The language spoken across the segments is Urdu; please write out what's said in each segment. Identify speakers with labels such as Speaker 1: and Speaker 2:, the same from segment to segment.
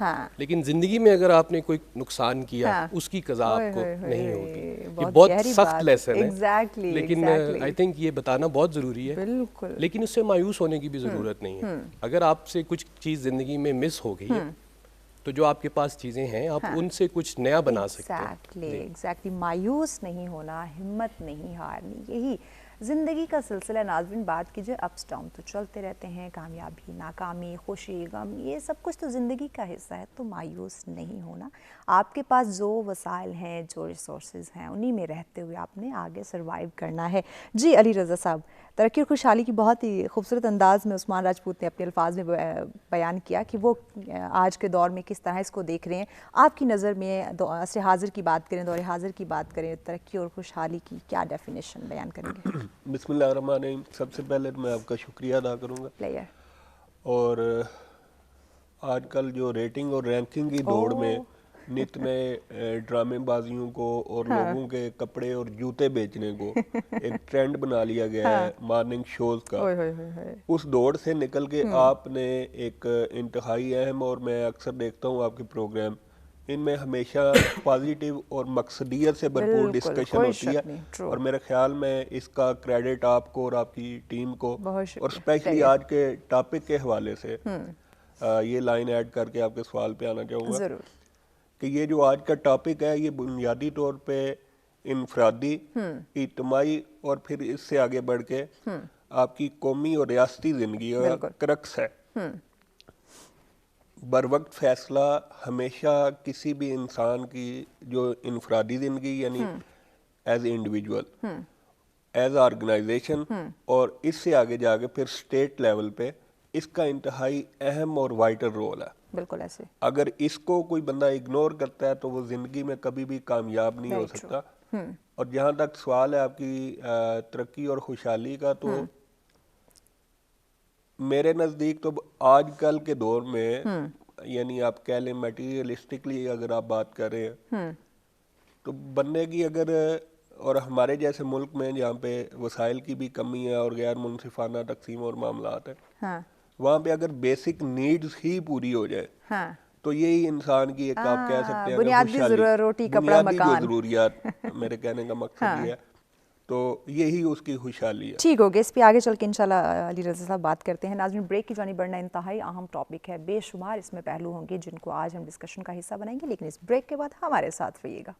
Speaker 1: ہاں
Speaker 2: لیکن زندگی میں اگر آپ نے کوئی نقصان کیا اس کی قضا آپ کو نہیں ہوگی. یہ بہت سخت لیسن ہے, لیکن آئی تھنک یہ بتانا بہت ضروری ہے.
Speaker 1: بالکل.
Speaker 2: لیکن اس سے مایوس ہونے کی بھی ضرورت نہیں ہے. اگر آپ سے کچھ چیز زندگی میں مس ہو گئی ہے تو جو آپ کے پاس چیزیں ہیں آپ ان سے کچھ نیا بنا سکتے ہیں.
Speaker 1: ایگزیکٹلی. مایوس نہیں ہونا, ہمت نہیں ہارنی, یہی زندگی کا سلسلہ. ناظرین بات کیجیے, اپس ڈاؤن تو چلتے رہتے ہیں, کامیابی ناکامی خوشی غم یہ سب کچھ تو زندگی کا حصہ ہے. تو مایوس نہیں ہونا, آپ کے پاس جو وسائل ہیں جو ریسورسز ہیں انہی میں رہتے ہوئے آپ نے آگے سروائیو کرنا ہے. جی علی رضا صاحب, ترقی اور خوشحالی کی بہت ہی خوبصورت انداز میں عثمان راجپوت نے اپنے الفاظ میں بیان کیا کہ وہ آج کے دور میں کس طرح اس کو دیکھ رہے ہیں. آپ کی نظر میں عصر حاضر کی بات کریں, دور حاضر کی بات کریں, ترقی اور خوشحالی کی کیا ڈیفینیشن بیان کریں گے؟
Speaker 3: بسم اللہ الرحمن الرحیم. سب سے پہلے میں آپ کا شکریہ ادا کروں گا.
Speaker 1: پلیئر.
Speaker 3: اور آج کل جو ریٹنگ اور رینکنگ کی دوڑ میں نت نئے ڈرامے بازیوں کو اور لوگوں کے کپڑے اور جوتے بیچنے کو ایک ٹرینڈ بنا لیا گیا ہے مارننگ شوز کا. اس دوڑ سے نکل کے آپ نے ایک انتہائی اہم, اور میں اکثر دیکھتا ہوں آپ کے پروگرام, ان میں ہمیشہ پازیٹیو اور مقصدیت سے بھرپور ڈسکشن ہوتی ہے, اور میرے خیال میں اس کا کریڈٹ آپ کو اور آپ کی ٹیم کو, اور اسپیشلی آج کے ٹاپک کے حوالے سے یہ لائن ایڈ کر کے آپ کے سوال پہ آنا چاہوں گا کہ یہ جو آج کا ٹاپک ہے یہ بنیادی طور پہ انفرادی, اجتماعی اور پھر اس سے آگے بڑھ کے آپ کی قومی اور ریاستی زندگی کا کرکس ہے. بر وقت فیصلہ ہمیشہ کسی بھی انسان کی جو انفرادی زندگی یعنی as a individual, as organization, اور اس سے آگے جا کے پھر اسٹیٹ لیول پہ اس کا انتہائی اہم اور وائٹل رول ہے.
Speaker 1: بالکل ایسے.
Speaker 3: اگر اس کو کوئی بندہ اگنور کرتا ہے تو وہ زندگی میں کبھی بھی کامیاب نہیں ہو سکتا. اور جہاں تک سوال ہے آپ کی ترقی اور خوشحالی کا, تو میرے نزدیک تو آج کل کے دور میں یعنی آپ کہہ لیں میٹیریلسٹکلی اگر آپ بات کر رہے ہیں تو بننے کی اگر, اور ہمارے جیسے ملک میں جہاں پہ وسائل کی بھی کمی ہے اور غیر منصفانہ تقسیم اور معاملات ہیں, وہاں پہ اگر بیسک نیڈز ہی پوری ہو جائے تو یہی انسان کی ایک آپ کہہ سکتے ہیں
Speaker 1: بنیادی روٹی کپڑا
Speaker 3: بنیادی جو
Speaker 1: مکان,
Speaker 3: ضروریات, میرے کہنے کا مقصد یہ ہے, تو یہی اس کی خوشحالی ہے.
Speaker 1: ٹھیک ہو گیا, اس پہ آگے چل کے انشاءاللہ علی رضا صاحب بات کرتے ہیں. ناظرین بریک کی جانب بڑھنا انتہائی اہم ٹاپک ہے, بے شمار اس میں پہلو ہوں گے جن کو آج ہم ڈسکشن کا حصہ بنائیں گے, لیکن اس بریک کے بعد ہمارے ساتھ رہیے گا.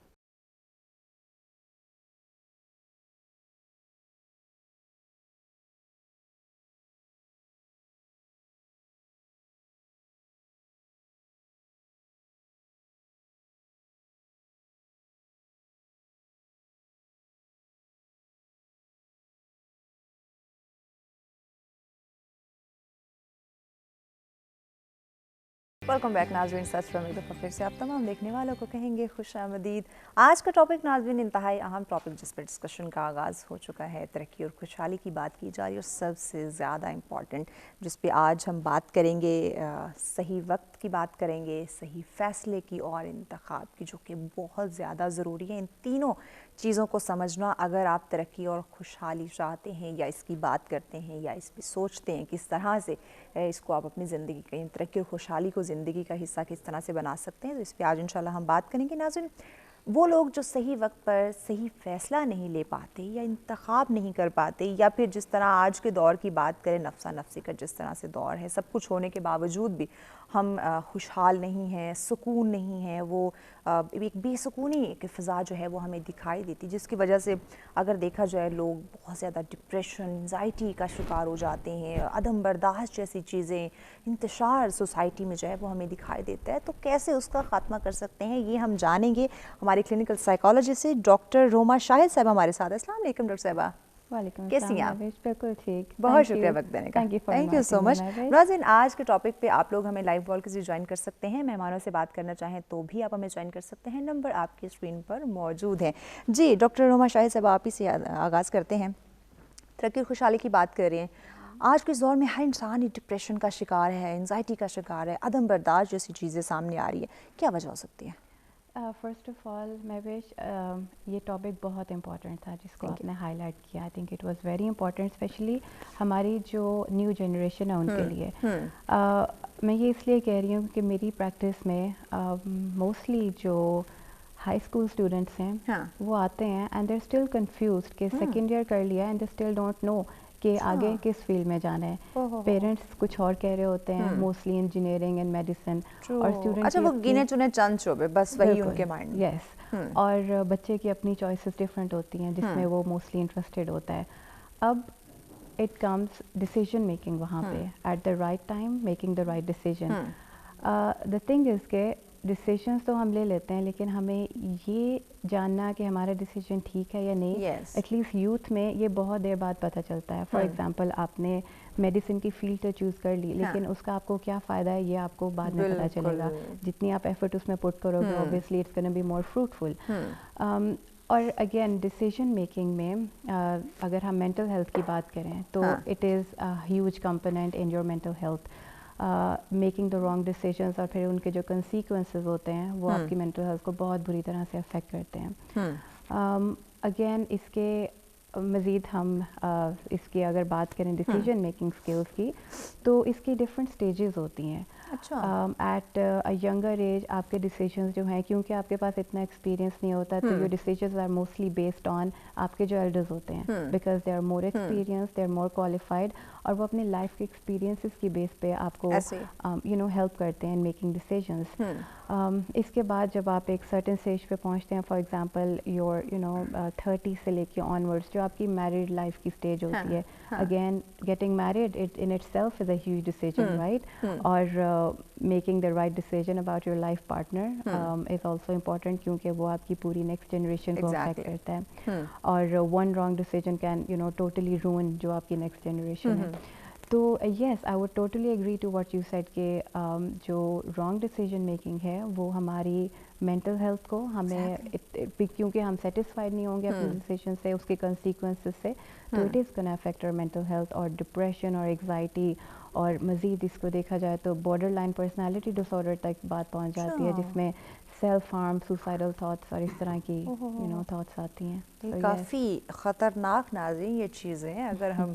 Speaker 1: ویلکم بیک ناظرین, سچ فرم ایک دفعہ پھر سے آپ تمام دیکھنے والوں کو کہیں گے خوش آمدید. آج کا ٹاپک ناظرین انتہائی اہم ٹاپک جس پہ ڈسکشن کا آغاز ہو چکا ہے, ترقی اور خوشحالی کی بات کی جا رہی ہے, اور سب سے زیادہ امپورٹنٹ جس پہ آج ہم بات کریں گے صحیح وقت کی بات کریں گے, صحیح فیصلے کی اور انتخاب کی, جو کہ بہت زیادہ ضروری ہے. ان تینوں چیزوں کو سمجھنا اگر آپ ترقی اور خوشحالی چاہتے ہیں یا اس کی بات کرتے ہیں یا اس پہ سوچتے ہیں کس طرح سے اس کو آپ اپنی زندگی کا, ترقی اور خوشحالی کو زندگی کا حصہ کس طرح سے بنا سکتے ہیں, تو اس پہ آج انشاءاللہ ہم بات کریں گے. ناظرین وہ لوگ جو صحیح وقت پر صحیح فیصلہ نہیں لے پاتے یا انتخاب نہیں کر پاتے, یا پھر جس طرح آج کے دور کی بات کریں نفسا نفسی کا جس طرح سے دور ہے, سب کچھ ہونے کے باوجود بھی ہم خوشحال نہیں ہیں, سکون نہیں ہے, وہ ایک بے سکونی ایک فضا جو ہے وہ ہمیں دکھائی دیتی, جس کی وجہ سے اگر دیکھا جائے لوگ بہت زیادہ ڈپریشن انزائٹی کا شکار ہو جاتے ہیں, عدم برداشت جیسی چیزیں انتشار سوسائٹی میں جو ہے وہ ہمیں دکھائی دیتا ہے. تو کیسے اس کا خاتمہ کر سکتے ہیں یہ ہم جانیں گے ہماری کلینکل سائیکالوجسٹ سے ڈاکٹر روما شاہد صاحبہ ہمارے ساتھ. السلام علیکم ڈاکٹر صاحبہ.
Speaker 4: وعلیکم
Speaker 1: کیسی ہیں
Speaker 4: السلام.
Speaker 1: آپ؟
Speaker 4: بالکل ٹھیک,
Speaker 1: بہت شکریہ وقت دینے کا. تھینک یو سو مچ. ناظرین آج کے ٹاپک پہ آپ لوگ ہمیں لائیو کال کے ذریعے جوائن کر سکتے ہیں, مہمانوں سے بات کرنا چاہیں تو بھی آپ ہمیں جوائن کر سکتے ہیں, نمبر آپ کی اسکرین پر موجود ہیں. جی ڈاکٹر روما شاہد صاحبہ آپ ہی سے آغاز کرتے ہیں. ترقی اور خوشحالی کی بات کر رہے ہیں, آج کے اس دور میں ہر انسان ہی ڈپریشن کا شکار ہے, انزائٹی کا شکار ہے, عدم برداشت جیسی چیزیں سامنے آ رہی ہے, کیا وجہ ہو سکتی ہے؟
Speaker 4: فرسٹ آف آل میں وش یہ ٹاپک بہت امپورٹنٹ تھا جس کو آپ نے ہائی لائٹ کیا. I think it was very important especially ہماری جو نیو جنریشن ہے ان کے لیے. میں یہ اس لیے کہہ رہی ہوں کہ میری پریکٹس میں موسٹلی جو ہائی اسکول اسٹوڈنٹس ہیں وہ آتے ہیں and they are still confused کہ سیکنڈ ایئر کر لیا and they still don't know کہ آگے کس فیلڈ میں جانا ہے. پیرنٹس کچھ اور کہہ رہے ہوتے ہیں, موسٹلی انجینئرنگ اینڈ میڈیسن, اور اسٹوڈنٹ
Speaker 1: اچھا وہ گنے چنے چند شعبے بس وہی ان کے مائنڈ.
Speaker 4: یس, اور بچے کی اپنی چوائسیز ڈفرینٹ ہوتی ہیں جس میں وہ موسٹلی انٹرسٹیڈ ہوتا ہے. اب اٹ کمز ڈیسیژن میکنگ وہاں پہ at the right time, making the right decision. The thing is کہ ڈیسیژنس تو ہم لے لیتے ہیں لیکن ہمیں یہ جاننا کہ ہمارا ڈیسیژن ٹھیک ہے یا نہیں, ایٹ لیسٹ یوتھ میں یہ بہت دیر بعد پتہ چلتا ہے. فار ایگزامپل آپ نے میڈیسن کی فیلڈ تو چوز کر لی لیکن اس کا آپ کو کیا فائدہ ہے یہ آپ کو بعد میں پتہ چلے گا. جتنی آپ ایفرٹ اس میں پٹ کرو گے obviously it's gonna be more fruitful. اور اگین ڈیسیژن میکنگ میں اگر ہم مینٹل ہیلتھ کی بات کریں تو it is a huge component in your mental health. Making the wrong decisions اور پھر ان کے جو کنسیکوینسز ہوتے ہیں وہ آپ کی مینٹل ہیلتھ کو بہت بری طرح سے افیکٹ کرتے ہیں. اگین اس کے مزید ہم اس کی اگر بات کریں ڈیسیژن میکنگ اسکلس کی تو اس کی ڈفرینٹ اسٹیجز ہوتی ہیں. ایٹ اے ینگر ایج آپ کے ڈیسیژنس جو ہیں کیونکہ آپ کے پاس اتنا ایکسپیرینس نہیں ہوتا تو your decisions are mostly based on آپ کے جو ایلڈرز ہوتے ہیں because they are more experience, they are more qualified, اور وہ اپنے لائف کے ایکسپیرینسز کی بیس پہ آپ کو ہیلپ کرتے ہیں ان میکنگ ڈیسیژنس. اس کے بعد جب آپ ایک سرٹن اسٹیج پہ پہنچتے ہیں, فار ایگزامپل یور 30 سے لے کے آنورڈس جو آپ کی میرڈ لائف کی اسٹیج ہوتی ہے, again getting married in it self is a huge decision right, اور making the right decision about your life partner is also important کیونکہ وہ آپ کی پوری نیکسٹ جنریشن کو افیکٹ کرتا ہے, اور one wrong decision can totally ruin جو آپ کی نیکسٹ جنریشن ہے. تو yes I would totally agree to what you said کہ جو رانگ ڈیسیژن میکنگ ہے وہ ہماری مینٹل ہیلتھ کو ہمیں کیونکہ ہم سیٹسفائڈ نہیں ہوں گے اپنے ڈیسیژن سے, اس کے کنسیکوینسز سے, تو اٹ از گونا افیکٹ اور مینٹل ہیلتھ, اور ڈپریشن اور انگزائٹی, اور مزید اس کو دیکھا جائے تو بارڈر لائن پرسنالٹی ڈس آرڈر تک بات پہنچ جاتی ہے جس میں سیلف ہارم, سوسائڈل تھاٹس اور اس طرح کی تھاٹس آتی ہیں.
Speaker 1: کافی خطرناک ناظرین یہ چیزیں اگر ہم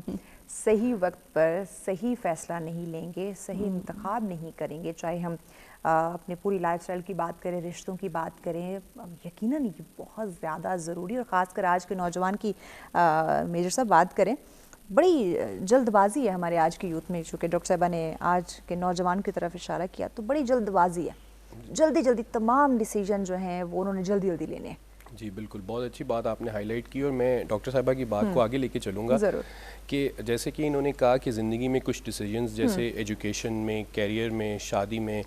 Speaker 1: صحیح وقت پر صحیح فیصلہ نہیں لیں گے, صحیح انتخاب نہیں کریں گے, چاہے ہم اپنے پوری لائف اسٹائل کی بات کریں, رشتوں کی بات کریں, یقیناً یہ بہت زیادہ ضروری, اور خاص کر آج کے نوجوان کی میجر صاحب بات کریں, بڑی جلد بازی ہے ہمارے آج کے یوتھ میں. چونکہ ڈاکٹر صاحبہ نے آج کے نوجوان کی طرف اشارہ کیا تو بڑی جلد بازی ہے, جلدی تمام ڈیسیژن جو ہیں وہ انہوں نے جلدی لینے ہیں.
Speaker 2: جی بالکل, بہت اچھی بات آپ نے ہائی لائٹ کی, اور میں ڈاکٹر صاحبہ کی بات کو آگے لے کے چلوں گا کہ جیسے کہ انہوں نے کہا کہ زندگی میں کچھ ڈیسیژنز جیسے ایجوکیشن میں, کیریئر میں, شادی میں,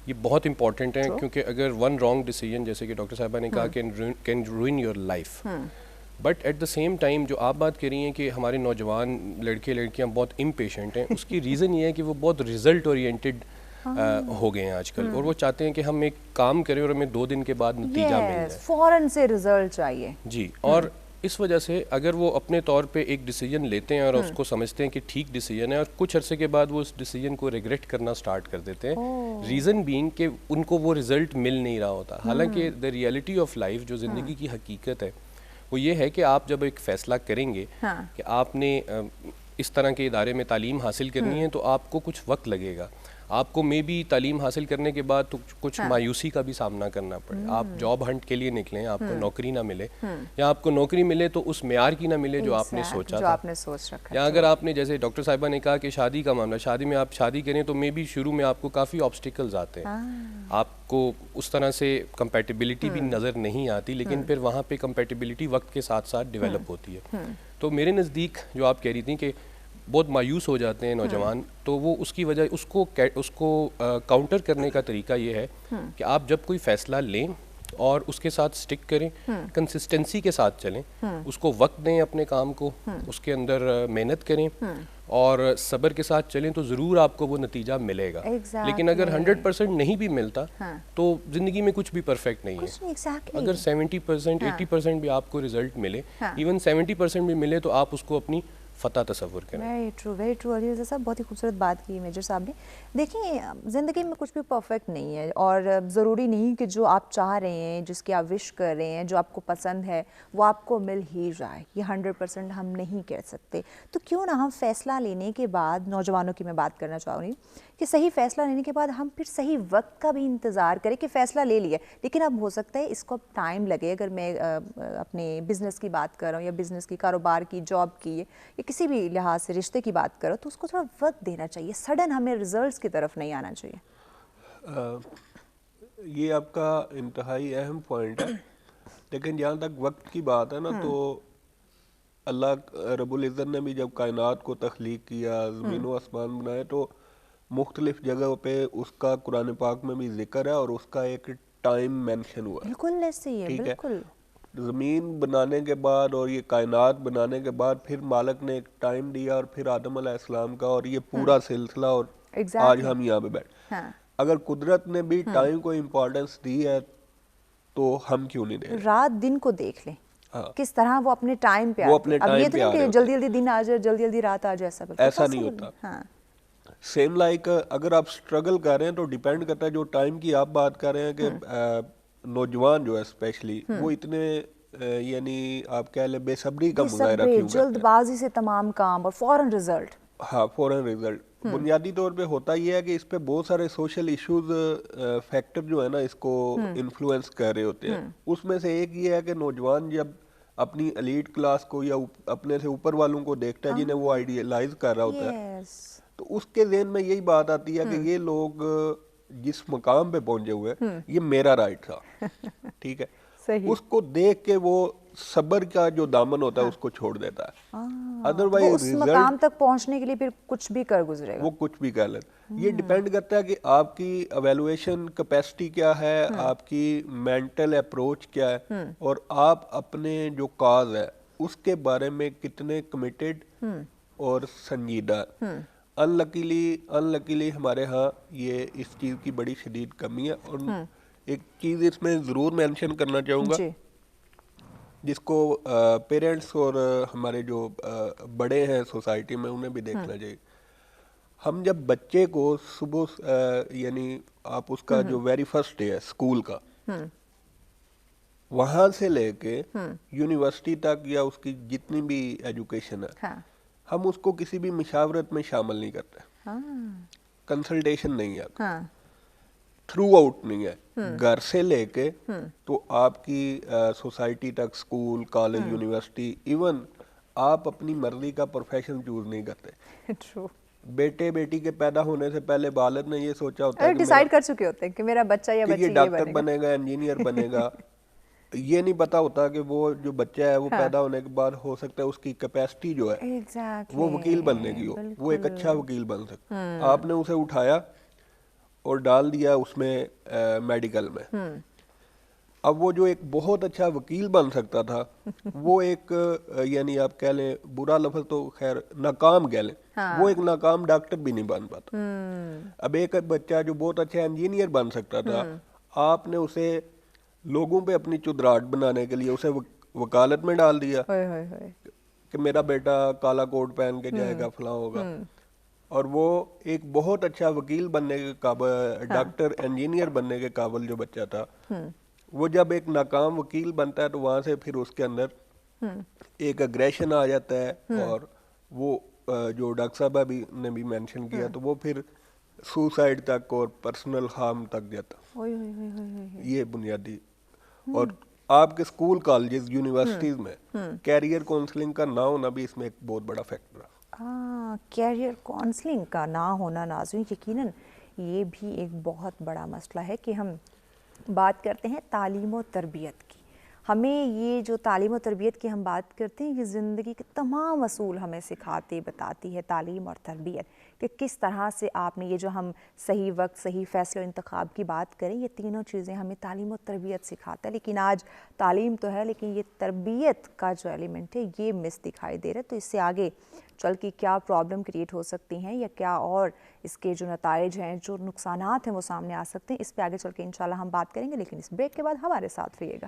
Speaker 2: یہ بہت امپورٹنٹ ہیں, کیونکہ اگر ون رانگ ڈیسیژن جیسے کہ ڈاکٹر صاحبہ نے کہا can ruin your life. But at the same time جو آپ بات کر رہی ہیں کہ ہمارے نوجوان لڑکے لڑکیاں بہت امپیشنٹ ہیں, اس کی ریزن یہ ہے کہ وہ بہت ریزلٹ اورینٹیڈ ہو گئے ہیں آج کل, اور وہ چاہتے ہیں کہ ہم ایک کام کریں اور ہمیں 2 دن کے بعد نتیجہ مل جائے,
Speaker 1: فوراً سے ریزلٹ چاہیے.
Speaker 2: جی, اور اس وجہ سے اگر وہ اپنے طور پہ ایک ڈیسیژن لیتے ہیں اور اس کو سمجھتے ہیں کہ ٹھیک ڈیسیژن ہے, اور کچھ عرصے کے بعد وہ اس ڈیسیژن کو ریگریٹ کرنا سٹارٹ کر دیتے ہیں, ریزن بینگ کہ ان کو وہ ریزلٹ مل نہیں رہا ہوتا. حالانکہ دا ریئلٹی آف لائف, جو زندگی کی حقیقت ہے, وہ یہ ہے کہ آپ جب ایک فیصلہ کریں گے کہ آپ نے اس طرح کے ادارے میں تعلیم حاصل کرنی ہے تو آپ کو کچھ وقت لگے گا, آپ کو مے بی تعلیم حاصل کرنے کے بعد تو کچھ مایوسی کا بھی سامنا کرنا پڑے, آپ جاب ہنٹ کے لیے نکلیں, آپ کو نوکری نہ ملے, یا آپ کو نوکری ملے تو اس معیار کی نہ ملے جو آپ نے سوچا تھا, یا اگر آپ نے جیسے ڈاکٹر صاحبہ نے کہا کہ شادی کا معاملہ, شادی میں آپ شادی کریں تو مے بی شروع میں آپ کو کافی آبسٹیکلز آتے ہیں, آپ کو اس طرح سے کمپیٹیبلٹی بھی نظر نہیں آتی, لیکن پھر وہاں پہ کمپیٹیبلٹی وقت کے ساتھ ساتھ ڈیولپ ہوتی ہے. تو میرے نزدیک جو آپ کہہ رہی تھیں کہ بہت مایوس ہو جاتے ہیں نوجوان, تو وہ اس کی وجہ اس کو کاؤنٹر کرنے کا طریقہ یہ ہے کہ آپ جب کوئی فیصلہ لیں اور اس کے ساتھ سٹک کریں, کنسسٹنسی کے ساتھ چلیں, اس کو وقت دیں اپنے کام کو, اس کے اندر محنت کریں اور صبر کے ساتھ چلیں, تو ضرور آپ کو وہ نتیجہ ملے گا. لیکن اگر 100% نہیں بھی ملتا تو زندگی میں کچھ بھی پرفیکٹ نہیں ہے. اگر 70% 80% بھی آپ کو رزلٹ ملے, ایون 70% بھی ملے, تو آپ اس کو اپنی فتح تصور کریں.
Speaker 1: ویری ٹرو علی رضا صاحب, بہت ہی خوبصورت بات کی میجر صاحب نے. دیکھیں زندگی میں کچھ بھی پرفیکٹ نہیں ہے, اور ضروری نہیں کہ جو آپ چاہ رہے ہیں, جس کی آپ وش کر رہے ہیں, جو آپ کو پسند ہے وہ آپ کو مل ہی جائے. یہ 100% ہم نہیں کہہ سکتے. تو کیوں نہ ہم فیصلہ لینے کے بعد, نوجوانوں کی میں بات کرنا چاہوں گی, کہ صحیح فیصلہ لینے کے بعد ہم پھر صحیح وقت کا بھی انتظار کریں کہ فیصلہ لے لیا, لیکن اب ہو سکتا ہے اس کو ٹائم لگے. اگر میں اپنے بزنس کی بات کر رہا ہوں, یا بزنس کی, کاروبار کی, جاب کی, یا کسی بھی لحاظ سے رشتے کی بات کرو, تو اس کو تھوڑا وقت دینا چاہیے. سڈن ہمیں ریزلٹس کی طرف نہیں آنا چاہیے.
Speaker 3: یہ آپ کا انتہائی اہم پوائنٹ ہے. لیکن جہاں تک وقت کی بات ہے نا, تو اللہ رب العزت نے بھی جب کائنات کو تخلیق کیا, زمین و آسمان بنائے, تو مختلف جگہوں پہ اس کا قرآن پاک میں بھی ذکر ہے, اور اس کا ایک ٹائم مینشن ہوا ہے.
Speaker 1: بالکل ایسے ہی ہے, بالکل.
Speaker 3: زمین بنانے کے بعد اور یہ کائنات بنانے کے بعد پھر مالک نے ایک ٹائم دیا, اور پھر آدم علیہ السلام کا, اور یہ پورا سلسلہ, اور آج ہم یہاں پہ بیٹھے. اگر قدرت نے بھی ٹائم کو امپورٹنس دی ہے تو ہم کیوں نہیں دے رہے؟
Speaker 1: رات دن کو دیکھ لیں کس طرح وہ اپنے ٹائم پہ آتے ہیں. اب یہ تو نہیں کہ جلدی جلدی دن آ جائے, جلدی جلدی رات آ جائے,
Speaker 3: ایسا نہیں ہوتا. سیم لائک اگر آپ اسٹرگل کر رہے ہیں تو ڈیپینڈ کرتا ہے, جو ٹائم کی آپ بات کر رہے ہیں کہ نوجوان جو ہے اسپیشلی, وہ اتنے یعنی آپ کہہ لیں بے صبری کا مظاہرہ کیوں کرتے ہیں,
Speaker 1: جلد بازی سے تمام کام اور فوراً رزلٹ.
Speaker 3: ہاں, فوراً رزلٹ. بنیادی طور پہ ہوتا یہ ہے کہ اس پہ بہت سارے سوشل ایشوز فیکٹر جو ہے نا اس کو انفلوئنس کر رہے ہوتے ہیں. اس میں سے ایک یہ ہے کہ نوجوان جب اپنی ایلیٹ کلاس کو یا اپنے سے اوپر والوں کو دیکھتا ہے جنہیں وہ آئیڈیلائز کر رہا ہوتا ہے, تو اس کے ذہن میں یہی بات آتی ہے کہ یہ لوگ جس مقام پہ پہنچے ہوئے یہ میرا رائٹ تھا. ٹھیک ہے, اس کو دیکھ کے وہ صبر کا جو دامن ہوتا ہے اس کو چھوڑ دیتا ہے. ادروائز
Speaker 1: اس مقام تک پہنچنے کے لیے پھر کچھ بھی کر گزرے گا,
Speaker 3: وہ کچھ بھی کر لیتا. یہ ڈیپینڈ کرتا ہے کہ آپ کی ایویلویشن کیپیسٹی کیا ہے, آپ کی مینٹل اپروچ کیا ہے, اور آپ اپنے جو کاز ہے اس کے بارے میں کتنے کمیٹڈ اور سنجیدہ. انلکیلی ہمارے ہاں یہ اس چیز کی بڑی شدید کمی ہے. اور ایک چیز اس میں ضرور مینشن کرنا چاہوں گا, جس کو پیرنٹس اور ہمارے جو بڑے ہیں سوسائٹی میں انہیں بھی دیکھنا چاہیے. ہم جب بچے کو صبح یعنی آپ اس کا جو ویری فرسٹ ڈے ہے اسکول کا, وہاں سے لے کے یونیورسٹی تک یا اس کی جتنی بھی ایجوکیشن ہے, ہم اس کو کسی بھی مشاورت میں شامل نہیں کرتے. کنسلٹیشن نہیں ہے, تھرو آؤٹ نہیں ہے, گھر سے لے کے تو آپ کی سوسائٹی تک, اسکول, کالج, یونیورسٹی, ایون آپ اپنی مرضی کا پروفیشن چوز نہیں کرتے. بیٹے بیٹی کے پیدا ہونے سے پہلے والد نے یہ سوچا ہوتا ہے,
Speaker 1: ڈیسائیڈ کر چکے ہوتے ہیں کہ میرا بچہ یا بچی
Speaker 3: یہ ڈاکٹر بنے گا, انجینئر بنے گا. یہ نہیں پتا ہوتا کہ وہ جو بچہ ہے وہ پیدا ہونے کے بعد ہو سکتا ہے اس کی کیپیسٹی جو ہے وہ وکیل بننے کی ہو, وہ ایک اچھا وکیل بن سکتا. آپ نے اسے اٹھایا اور ڈال دیا اس میں میڈیکل میں. اب وہ جو ایک بہت اچھا وکیل بن سکتا تھا, وہ ایک یعنی آپ کہہ لیں, برا لفظ تو خیر ناکام کہہ لیں, وہ ایک ناکام ڈاکٹر بھی نہیں بن پاتا. اب ایک بچہ جو بہت اچھا انجینئر بن سکتا تھا, آپ نے اسے لوگوں پہ اپنی چدراہٹ بنانے کے لیے اسے وکالت میں ڈال دیا کہ میرا بیٹا کالا کوٹ پہن کے جائے گا, فلاں ہوگا. اور وہ ایک بہت اچھا وکیل بننے کے قابل, ڈاکٹر انجینئر بننے کے قابل جو بچہ تھا, وہ جب ایک ناکام وکیل بنتا ہے تو وہاں سے پھر اس کے اندر ایک اگریشن آ جاتا ہے, اور وہ جو ڈاکٹر صاحبہ نے بھی مینشن کیا, تو وہ پھر سوسائڈ تک اور پرسنل ہارم تک جاتا. یہ بنیادی. اور آپ کے اسکول, کالجز, یونیورسٹیز میں کیریئر کاؤنسلنگ کا نہ ہونا بھی اس میں ایک بہت بڑا فیکٹر ہے.
Speaker 1: کیریئر کاؤنسلنگ کا نہ ہونا ناظرین یقیناً یہ بھی ایک بہت بڑا مسئلہ ہے کہ ہم بات کرتے ہیں تعلیم و تربیت کی. ہمیں یہ جو تعلیم و تربیت کی ہم بات کرتے ہیں, یہ زندگی کے تمام اصول ہمیں سکھاتی بتاتی ہے تعلیم اور تربیت, کہ کس طرح سے آپ نے یہ جو ہم صحیح وقت, صحیح فیصلے و انتخاب کی بات کریں, یہ تینوں چیزیں ہمیں تعلیم و تربیت سکھاتا ہے. لیکن آج تعلیم تو ہے, لیکن یہ تربیت کا جو ایلیمنٹ ہے یہ مس دکھائی دے رہا ہے. تو اس سے آگے چل کے کیا پرابلم کریٹ ہو سکتی ہیں, یا کیا اور اس کے جو نتائج ہیں, جو نقصانات ہیں وہ سامنے آ سکتے ہیں, اس پہ آگے چل کے انشاءاللہ ہم بات کریں گے. لیکن اس بریک کے بعد ہمارے ساتھ رہیے گا.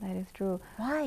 Speaker 4: That is true.
Speaker 1: Why?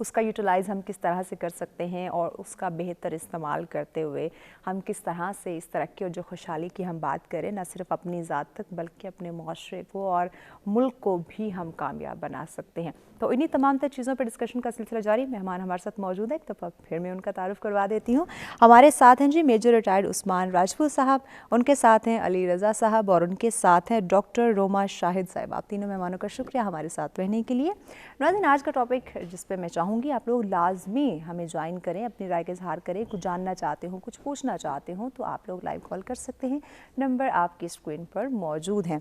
Speaker 1: اس کا یوٹیلائز ہم کس طرح سے کر سکتے ہیں اور اس کا بہتر استعمال کرتے ہوئے ہم کس طرح سے اس ترقی اور جو خوشحالی کی ہم بات کریں نہ صرف اپنی ذات تک بلکہ اپنے معاشرے کو اور ملک کو بھی ہم کامیاب بنا سکتے ہیں. تو انہی تمام تر چیزوں پر ڈسکشن کا سلسلہ جاری. مہمان ہمارے ساتھ موجود ہے, ایک دفعہ پھر میں ان کا تعارف کروا دیتی ہوں. ہمارے ساتھ ہیں جی میجر ریٹائرڈ عثمان راجپوت صاحب, ان کے ساتھ ہیں علی رضا صاحب اور ان کے ساتھ ہیں ڈاکٹر روما شاہد صاحب. آپ تینوں مہمانوں کا شکریہ ہمارے ساتھ رہنے کے لیے. ناظرین, آج کا ٹاپک جس پہ میں چاہوں گی آپ لوگ لازمی ہمیں جوائن کریں, اپنی رائے کا اظہار کریں, کچھ جاننا چاہتے ہوں, کچھ پوچھنا چاہتے ہوں تو آپ لوگ لائیو کال کر سکتے ہیں. نمبر آپ کی اسکرین پر موجود ہیں.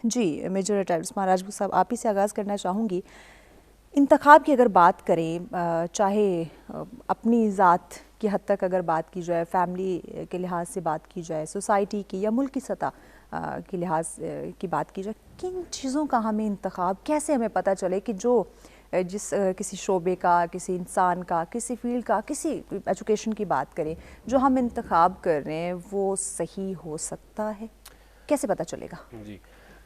Speaker 1: جی میجر ریٹائرڈ عثمان راجپوت صاحب, آپ ہی سے آغاز کرنا چاہوں گی. انتخاب کی اگر بات کریں, چاہے اپنی ذات کی حد تک اگر بات کی جائے, فیملی کے لحاظ سے بات کی جائے, سوسائٹی کی یا ملک کی سطح کے لحاظ کی بات کی جائے, کن چیزوں کا ہمیں انتخاب, کیسے ہمیں پتہ چلے کہ جو کسی شعبے کا, کسی انسان کا, کسی فیلڈ کا, کسی ایجوکیشن کی بات کریں, جو ہم انتخاب کر رہے ہیں وہ صحیح ہو سکتا ہے, کیسے پتہ چلے گا؟
Speaker 2: جی,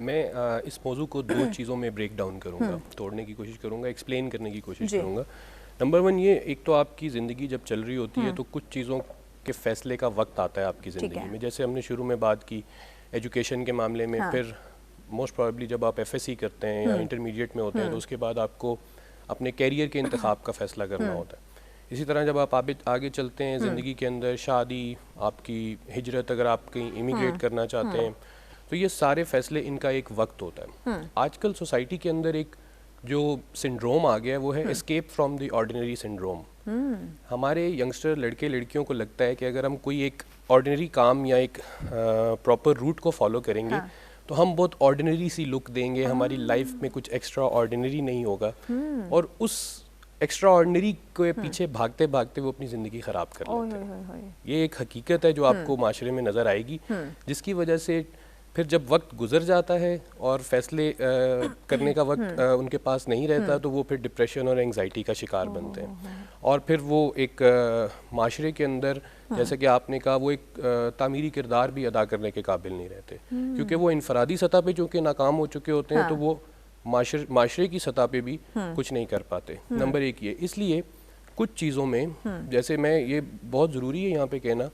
Speaker 2: میں اس موضوع کو دو چیزوں میں بریک ڈاؤن کروں گا, توڑنے کی کوشش کروں گا, ایکسپلین کرنے کی کوشش کروں گا. نمبر 1 یہ, ایک تو آپ کی زندگی جب چل رہی ہوتی ہے تو کچھ چیزوں کے فیصلے کا وقت آتا ہے آپ کی زندگی میں. جیسے ہم نے شروع میں بات کی ایجوکیشن کے معاملے میں, پھر موسٹ پرابلی جب آپ ایف ایس سی کرتے ہیں یا انٹرمیڈیٹ میں ہوتے ہیں تو اس کے بعد آپ کو اپنے کیریئر کے انتخاب کا فیصلہ کرنا ہوتا ہے. اسی طرح جب آپ آگے چلتے ہیں زندگی کے اندر, شادی, آپ کی ہجرت, اگر آپ کہیں امیگریٹ کرنا چاہتے ہیں, تو یہ سارے فیصلے ان کا ایک وقت ہوتا ہے. آج کل سوسائٹی کے اندر ایک جو سنڈروم آ گیا ہے وہ ہے escape from the ordinary syndrome. ہمارے ینگسٹر لڑکے لڑکیوں کو لگتا ہے کہ اگر ہم کوئی ایک آرڈینری کام یا ایک پراپر روٹ کو فالو کریں گے تو ہم بہت آرڈینری سی لک دیں گے, ہماری لائف میں کچھ ایکسٹرا آرڈینری نہیں ہوگا, اور اس ایکسٹرا آرڈینری کے پیچھے بھاگتے بھاگتے وہ اپنی زندگی خراب کر لیتے ہیں. یہ ایک حقیقت ہے جو آپ کو معاشرے میں نظر آئے گی, جس کی وجہ سے پھر جب وقت گزر جاتا ہے اور فیصلے کرنے کا وقت ان کے پاس نہیں رہتا تو وہ پھر ڈپریشن اور انگزائٹی کا شکار بنتے ہیں, اور پھر وہ ایک معاشرے کے اندر, جیسے کہ آپ نے کہا, وہ ایک تعمیری کردار بھی ادا کرنے کے قابل نہیں رہتے, کیونکہ وہ انفرادی سطح پہ چونکہ ناکام ہو چکے ہوتے ہیں تو وہ معاشرے کی سطح پہ بھی کچھ نہیں کر پاتے. نمبر 1 یہ. اس لیے کچھ چیزوں میں, جیسے میں, یہ بہت ضروری ہے یہاں پہ کہنا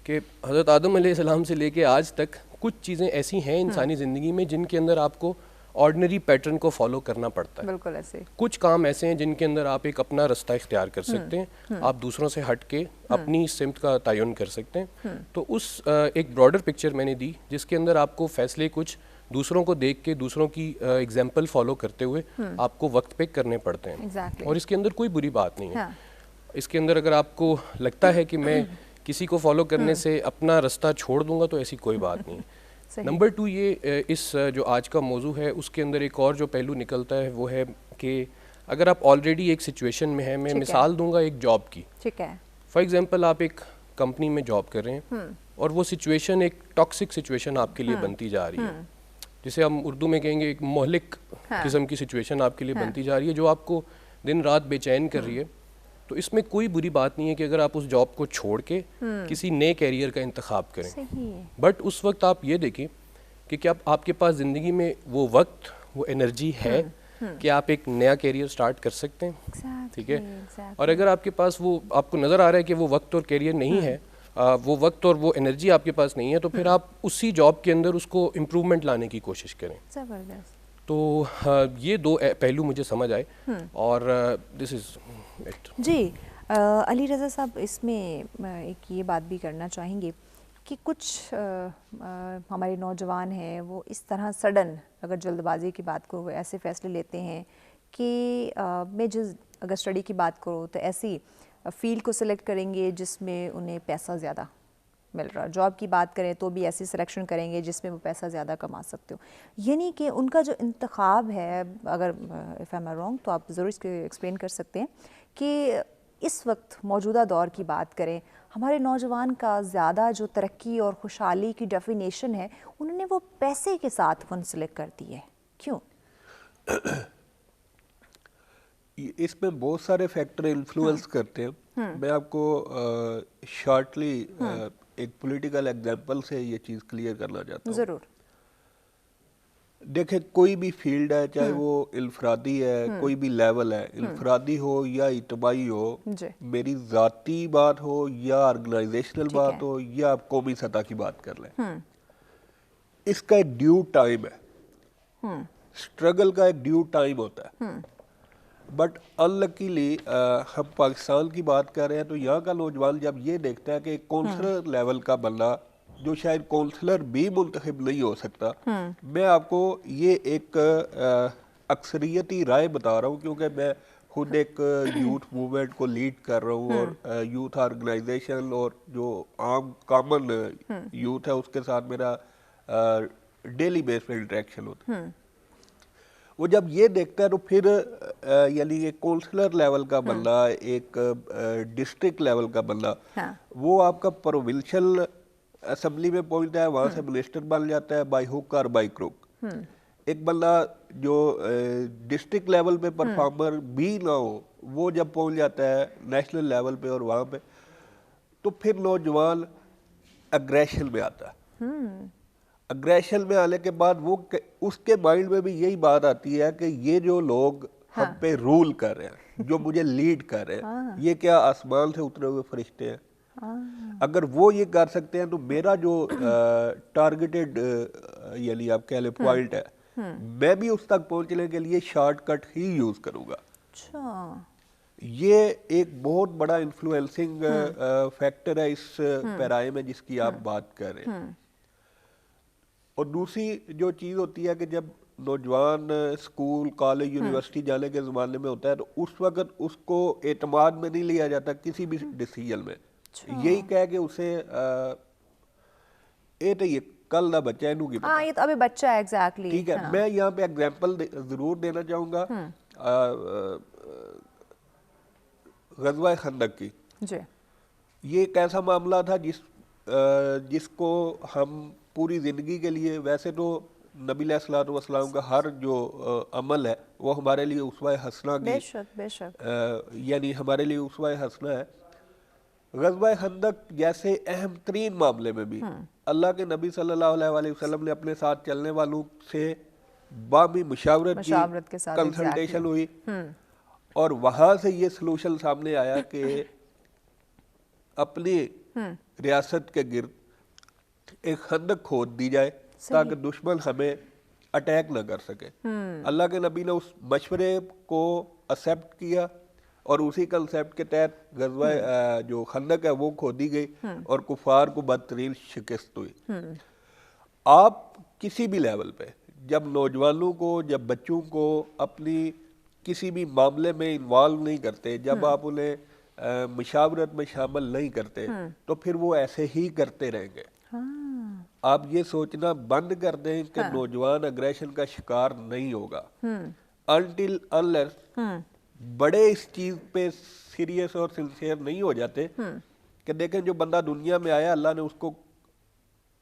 Speaker 2: کہ حضرت آدم علیہ السلام سے لے کے آج تک کچھ چیزیں ایسی ہیں انسانی زندگی میں جن کے اندر آپ کو آرڈنری پیٹرن کو فالو کرنا پڑتا ہے.
Speaker 1: بالکل ایسے.
Speaker 2: کچھ کام ایسے ہیں جن کے اندر آپ ایک اپنا رستہ اختیار کر سکتے ہیں, آپ دوسروں سے ہٹ کے اپنی سمت کا تعین کر سکتے ہیں. تو اس ایک براڈر پکچر میں نے دی جس کے اندر آپ کو فیصلے کچھ دوسروں کو دیکھ کے, دوسروں کی ایگزامپل فالو کرتے ہوئے آپ کو وقت پہ کرنے پڑتے ہیں, اور اس کے اندر کوئی بری بات نہیں ہے. اس کے اندر اگر آپ کو لگتا ہے کہ میں کسی کو فالو کرنے سے اپنا رستہ چھوڑ دوں گا تو ایسی کوئی بات نہیں. نمبر 2 یہ, اس جو آج کا موضوع ہے اس کے اندر ایک اور جو پہلو نکلتا ہے وہ ہے کہ اگر آپ آلریڈی ایک سچویشن میں ہیں, میں مثال دوں گا ایک جاب کی. فار ایگزامپل آپ ایک کمپنی میں جاب کر رہے ہیں اور وہ سچویشن ایک ٹاکسک سچویشن آپ کے لیے بنتی جا رہی ہے, جسے ہم اردو میں کہیں گے ایک مہلک قسم کی سچویشن آپ کے لیے بنتی جا رہی ہے, جو آپ کو دن رات بے چین کر رہی ہے. تو اس میں کوئی بری بات نہیں ہے کہ اگر آپ اس جاب کو چھوڑ کے کسی نئے کیریئر کا انتخاب کریں. بٹ اس وقت آپ یہ دیکھیں کہ کیا آپ کے پاس زندگی میں وہ وقت, وہ انرجی ہے کہ آپ ایک نیا کیریئر سٹارٹ کر سکتے ہیں. ٹھیک ہے, اور اگر آپ کے پاس وہ, آپ کو نظر آ رہا ہے کہ وہ وقت اور کیریئر نہیں ہے, وہ وقت اور وہ انرجی آپ کے پاس نہیں ہے, تو پھر آپ اسی جاب کے اندر اس کو امپروومنٹ لانے کی کوشش کریں. تو یہ دو پہلو مجھے سمجھ آئے, اور دس از اٹ.
Speaker 1: جی علی رضا صاحب, اس میں ایک یہ بات بھی کرنا چاہیں گے کہ کچھ ہمارے نوجوان ہیں وہ اس طرح سڈن, اگر جلد بازی کی بات کرو, ایسے فیصلے لیتے ہیں کہ میں اگر اسٹڈی کی بات کروں تو ایسی فیلڈ کو سلیکٹ کریں گے جس میں انہیں پیسہ زیادہ مل رہا. جاب کی بات کریں تو بھی ایسی سلیکشن کریں گے جس میں وہ پیسہ زیادہ کما سکتے ہو. یعنی کہ ان کا جو انتخاب ہے, اگر اف آئی ایم رانگ تو آپ ضرور اس کو ایکسپلین کر سکتے ہیں, کہ اس وقت موجودہ دور کی بات کریں, ہمارے نوجوان کا زیادہ جو ترقی اور خوشحالی کی ڈیفینیشن ہے انہوں نے وہ پیسے کے ساتھ منسلک کر دی ہے. کیوں؟
Speaker 3: اس میں بہت سارے فیکٹر انفلوئنس کرتے ہیں. میں آپ کو شارٹلی ایک پولیٹیکل ایگزامپل سے یہ چیز کلیئر کرنا چاہتا ہوں.
Speaker 1: ضرور.
Speaker 3: دیکھیں کوئی بھی فیلڈ ہے, چاہے وہ انفرادی ہے, کوئی بھی لیول ہے, انفرادی ہو یا اجتماعی ہو, میری ذاتی بات ہو یا آرگنائزیشنل بات ہو یا آپ قومی سطح کی بات کر لیں, اس کا ایک ڈیو ٹائم ہے, اسٹرگل کا ایک ڈیو ٹائم ہوتا ہے. بٹ انلکیلی ہم پاکستان کی بات کر رہے ہیں, تو یہاں کا نوجوان جب یہ دیکھتا ہے کہ ایک کونسلر لیول کا بندہ جو شاید کونسلر بھی منتخب نہیں ہو سکتا, میں آپ کو یہ ایک اکثریتی رائے بتا رہا ہوں کیونکہ میں خود ایک یوتھ موومنٹ کو لیڈ کر رہا ہوں, اور یوتھ آرگنائزیشن اور جو عام کامن یوتھ ہے اس کے ساتھ میرا ڈیلی بیس پہ انٹریکشن ہوتا ہے. وہ جب یہ دیکھتا ہے تو پھر یعنی ایک کونسلر لیول کا بندہ, ایک ڈسٹرکٹ لیول کا بندہ, وہ آپ کا پروونشل اسمبلی میں پہنچتا ہے, وہاں سے منسٹر بن جاتا ہے بائی ہوک اور بائی کروک. ایک بندہ جو ڈسٹرکٹ لیول پہ پرفارمر بھی نہ ہو, وہ جب پہنچ جاتا ہے نیشنل لیول پہ اور وہاں پہ, تو پھر نوجوان اگریشن میں آتا ہے. اگریشن میں آنے کے بعد وہ اس کے مائنڈ میں بھی یہی بات آتی ہے کہ یہ جو لوگ ہم پہ رول کر رہے ہیں, جو مجھے لیڈ کر رہے ہیں, یہ کیا آسمان سے اترے ہوئے فرشتے ہیں؟ اگر وہ یہ کر سکتے ہیں تو میرا جو ٹارگیٹڈ یعنی آپ کہہ لیں پوائنٹ ہے, میں بھی اس تک پہنچنے کے لیے شارٹ کٹ ہی یوز کروں گا. یہ ایک بہت بڑا انفلوئنسنگ فیکٹر ہے اس پیرائے میں جس کی آپ بات کر رہے ہیں. اور دوسری جو چیز ہوتی ہے کہ جب نوجوان اسکول, کالج, یونیورسٹی جانے کے زمانے میں ہوتا ہے, تو اس وقت اس کو اعتماد میں نہیں لیا جاتا کسی بھی ڈیسیجن میں. یہی کہہ کہ اسے یہ کل نہ بچہ ہے, انہوں کی پتہ.
Speaker 1: یہ تو ابھی بچہ ہے, ایگزیکٹلی.
Speaker 3: ٹھیک ہے, میں یہاں پہ ایگزامپل ضرور دینا چاہوں گا غزوہ خندق کی. یہ ایک ایسا معاملہ تھا جس کو ہم پوری زندگی کے لیے, ویسے تو نبی علیہ الصلوۃ والسلام کا ہر جو عمل ہے وہ ہمارے لیے اسوہ حسنہ کی, یعنی ہمارے لیے اسوہ حسنہ ہے. غزوہ خندق جیسے اہم ترین معاملے میں بھی اللہ کے نبی صلی اللہ علیہ وسلم نے اپنے ساتھ چلنے والوں سے باہمی مشاورت کی, کنسلٹیشن ہوئی, اور وہاں سے یہ سلوشن سامنے آیا کہ اپنی ریاست کے گرد ایک خندق کھود دی جائے تاکہ دشمن ہمیں اٹیک نہ کر سکے. اللہ کے نبی نے اس مشورے کو ایکسیپٹ کیا اور اسی کنسیپٹ کے تحت غزوہ جو خندق ہے وہ کھودی گئی اور کفار کو بدترین شکست ہوئی. آپ کسی بھی لیول پہ جب نوجوانوں کو, جب بچوں کو اپنی کسی بھی معاملے میں انوالو نہیں کرتے, جب آپ انہیں مشاورت میں شامل نہیں کرتے, تو پھر وہ ایسے ہی کرتے رہیں گے. آپ یہ سوچنا بند کر دیں کہ نوجوان اگریشن کا شکار نہیں ہوگا until unless بڑے اس چیز پہ سیریس اور سنسیئر نہیں ہو جاتے کہ دیکھیں جو بندہ دنیا میں آیا اللہ نے اس کو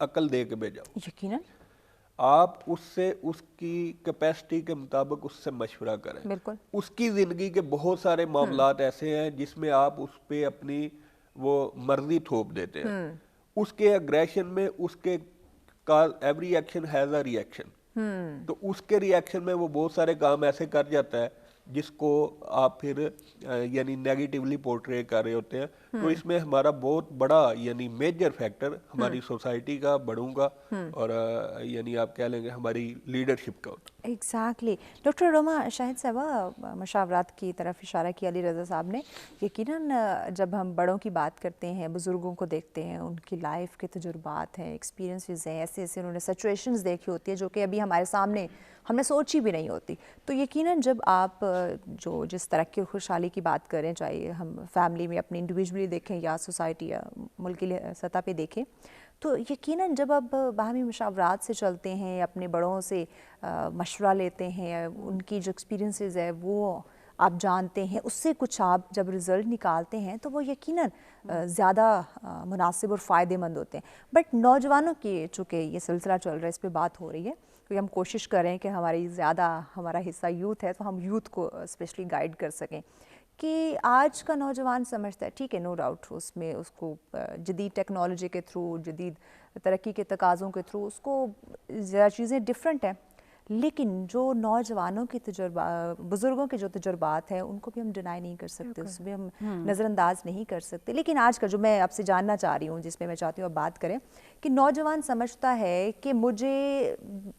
Speaker 3: عقل دے کے بھیجا.
Speaker 1: یقیناً
Speaker 3: آپ اس سے اس کی کیپیسٹی کے مطابق اس سے مشورہ کریں. اس کی زندگی کے بہت سارے معاملات ایسے ہیں جس میں آپ اس پہ اپنی وہ مرضی تھوپ دیتے ہیں. اس کے اگریشن میں اس کے every action has a reaction, تو اس کے ری ایکشن میں وہ بہت سارے کام ایسے کر جاتا ہے جس کو آپ پھر یعنی نیگیٹیولی پورٹرے کر رہے ہوتے ہیں. تو اس میں ہمارا بہت بڑا یعنی میجر فیکٹر ہماری سوسائٹی کا, بڑوں کا, اور یعنی آپ کہہ لیں گے ہماری لیڈرشپ کا ہوتا ہے.
Speaker 1: ایگزیکٹلی. ڈاکٹر روما شاہد صاحبہ, مشاورات کی طرف اشارہ کیا علی رضا صاحب نے. یقیناً جب ہم بڑوں کی بات کرتے ہیں, بزرگوں کو دیکھتے ہیں, ان کی لائف کے تجربات ہیں, ایکسپیرینسز ہیں, ایسے ایسے انہوں نے سچویشنز دیکھی ہوتی ہیں جو کہ ابھی ہمارے سامنے ہم نے سوچی بھی نہیں ہوتی. تو یقیناً جب آپ جو جس ترقی اور خوشحالی کی بات کریں, چاہے ہم فیملی میں اپنی انڈیویجولی دیکھیں یا سوسائٹی یا ملکی سطح پہ دیکھیں, تو یقیناً جب آپ باہمی مشاورات سے چلتے ہیں, اپنے بڑوں سے مشورہ لیتے ہیں, ان کی جو ایکسپیرینسز ہے وہ آپ جانتے ہیں, اس سے کچھ آپ جب رزلٹ نکالتے ہیں تو وہ یقیناً زیادہ مناسب اور فائدے مند ہوتے ہیں. بٹ نوجوانوں کی چونکہ یہ سلسلہ چل رہا ہے, اس پہ بات ہو رہی ہے, کیونکہ ہم کوشش کریں کہ ہمارا حصہ یوتھ ہے, تو ہم یوتھ کو اسپیشلی گائیڈ کر سکیں کہ آج کا نوجوان سمجھتا ہے ٹھیک ہے, نو ڈاؤٹ اس میں اس کو جدید ٹیکنالوجی کے تھرو, جدید ترقی کے تقاضوں کے تھرو اس کو زیادہ چیزیں ڈفرینٹ ہیں, لیکن جو نوجوانوں کی بزرگوں کے جو تجربات ہیں ان کو بھی ہم ڈینائی نہیں کر سکتے, اس میں ہم نظر انداز نہیں کر سکتے. لیکن آج کا جو میں آپ سے جاننا چاہ رہی ہوں, جس پہ میں چاہتی ہوں آپ بات کریں, کہ نوجوان سمجھتا ہے کہ مجھے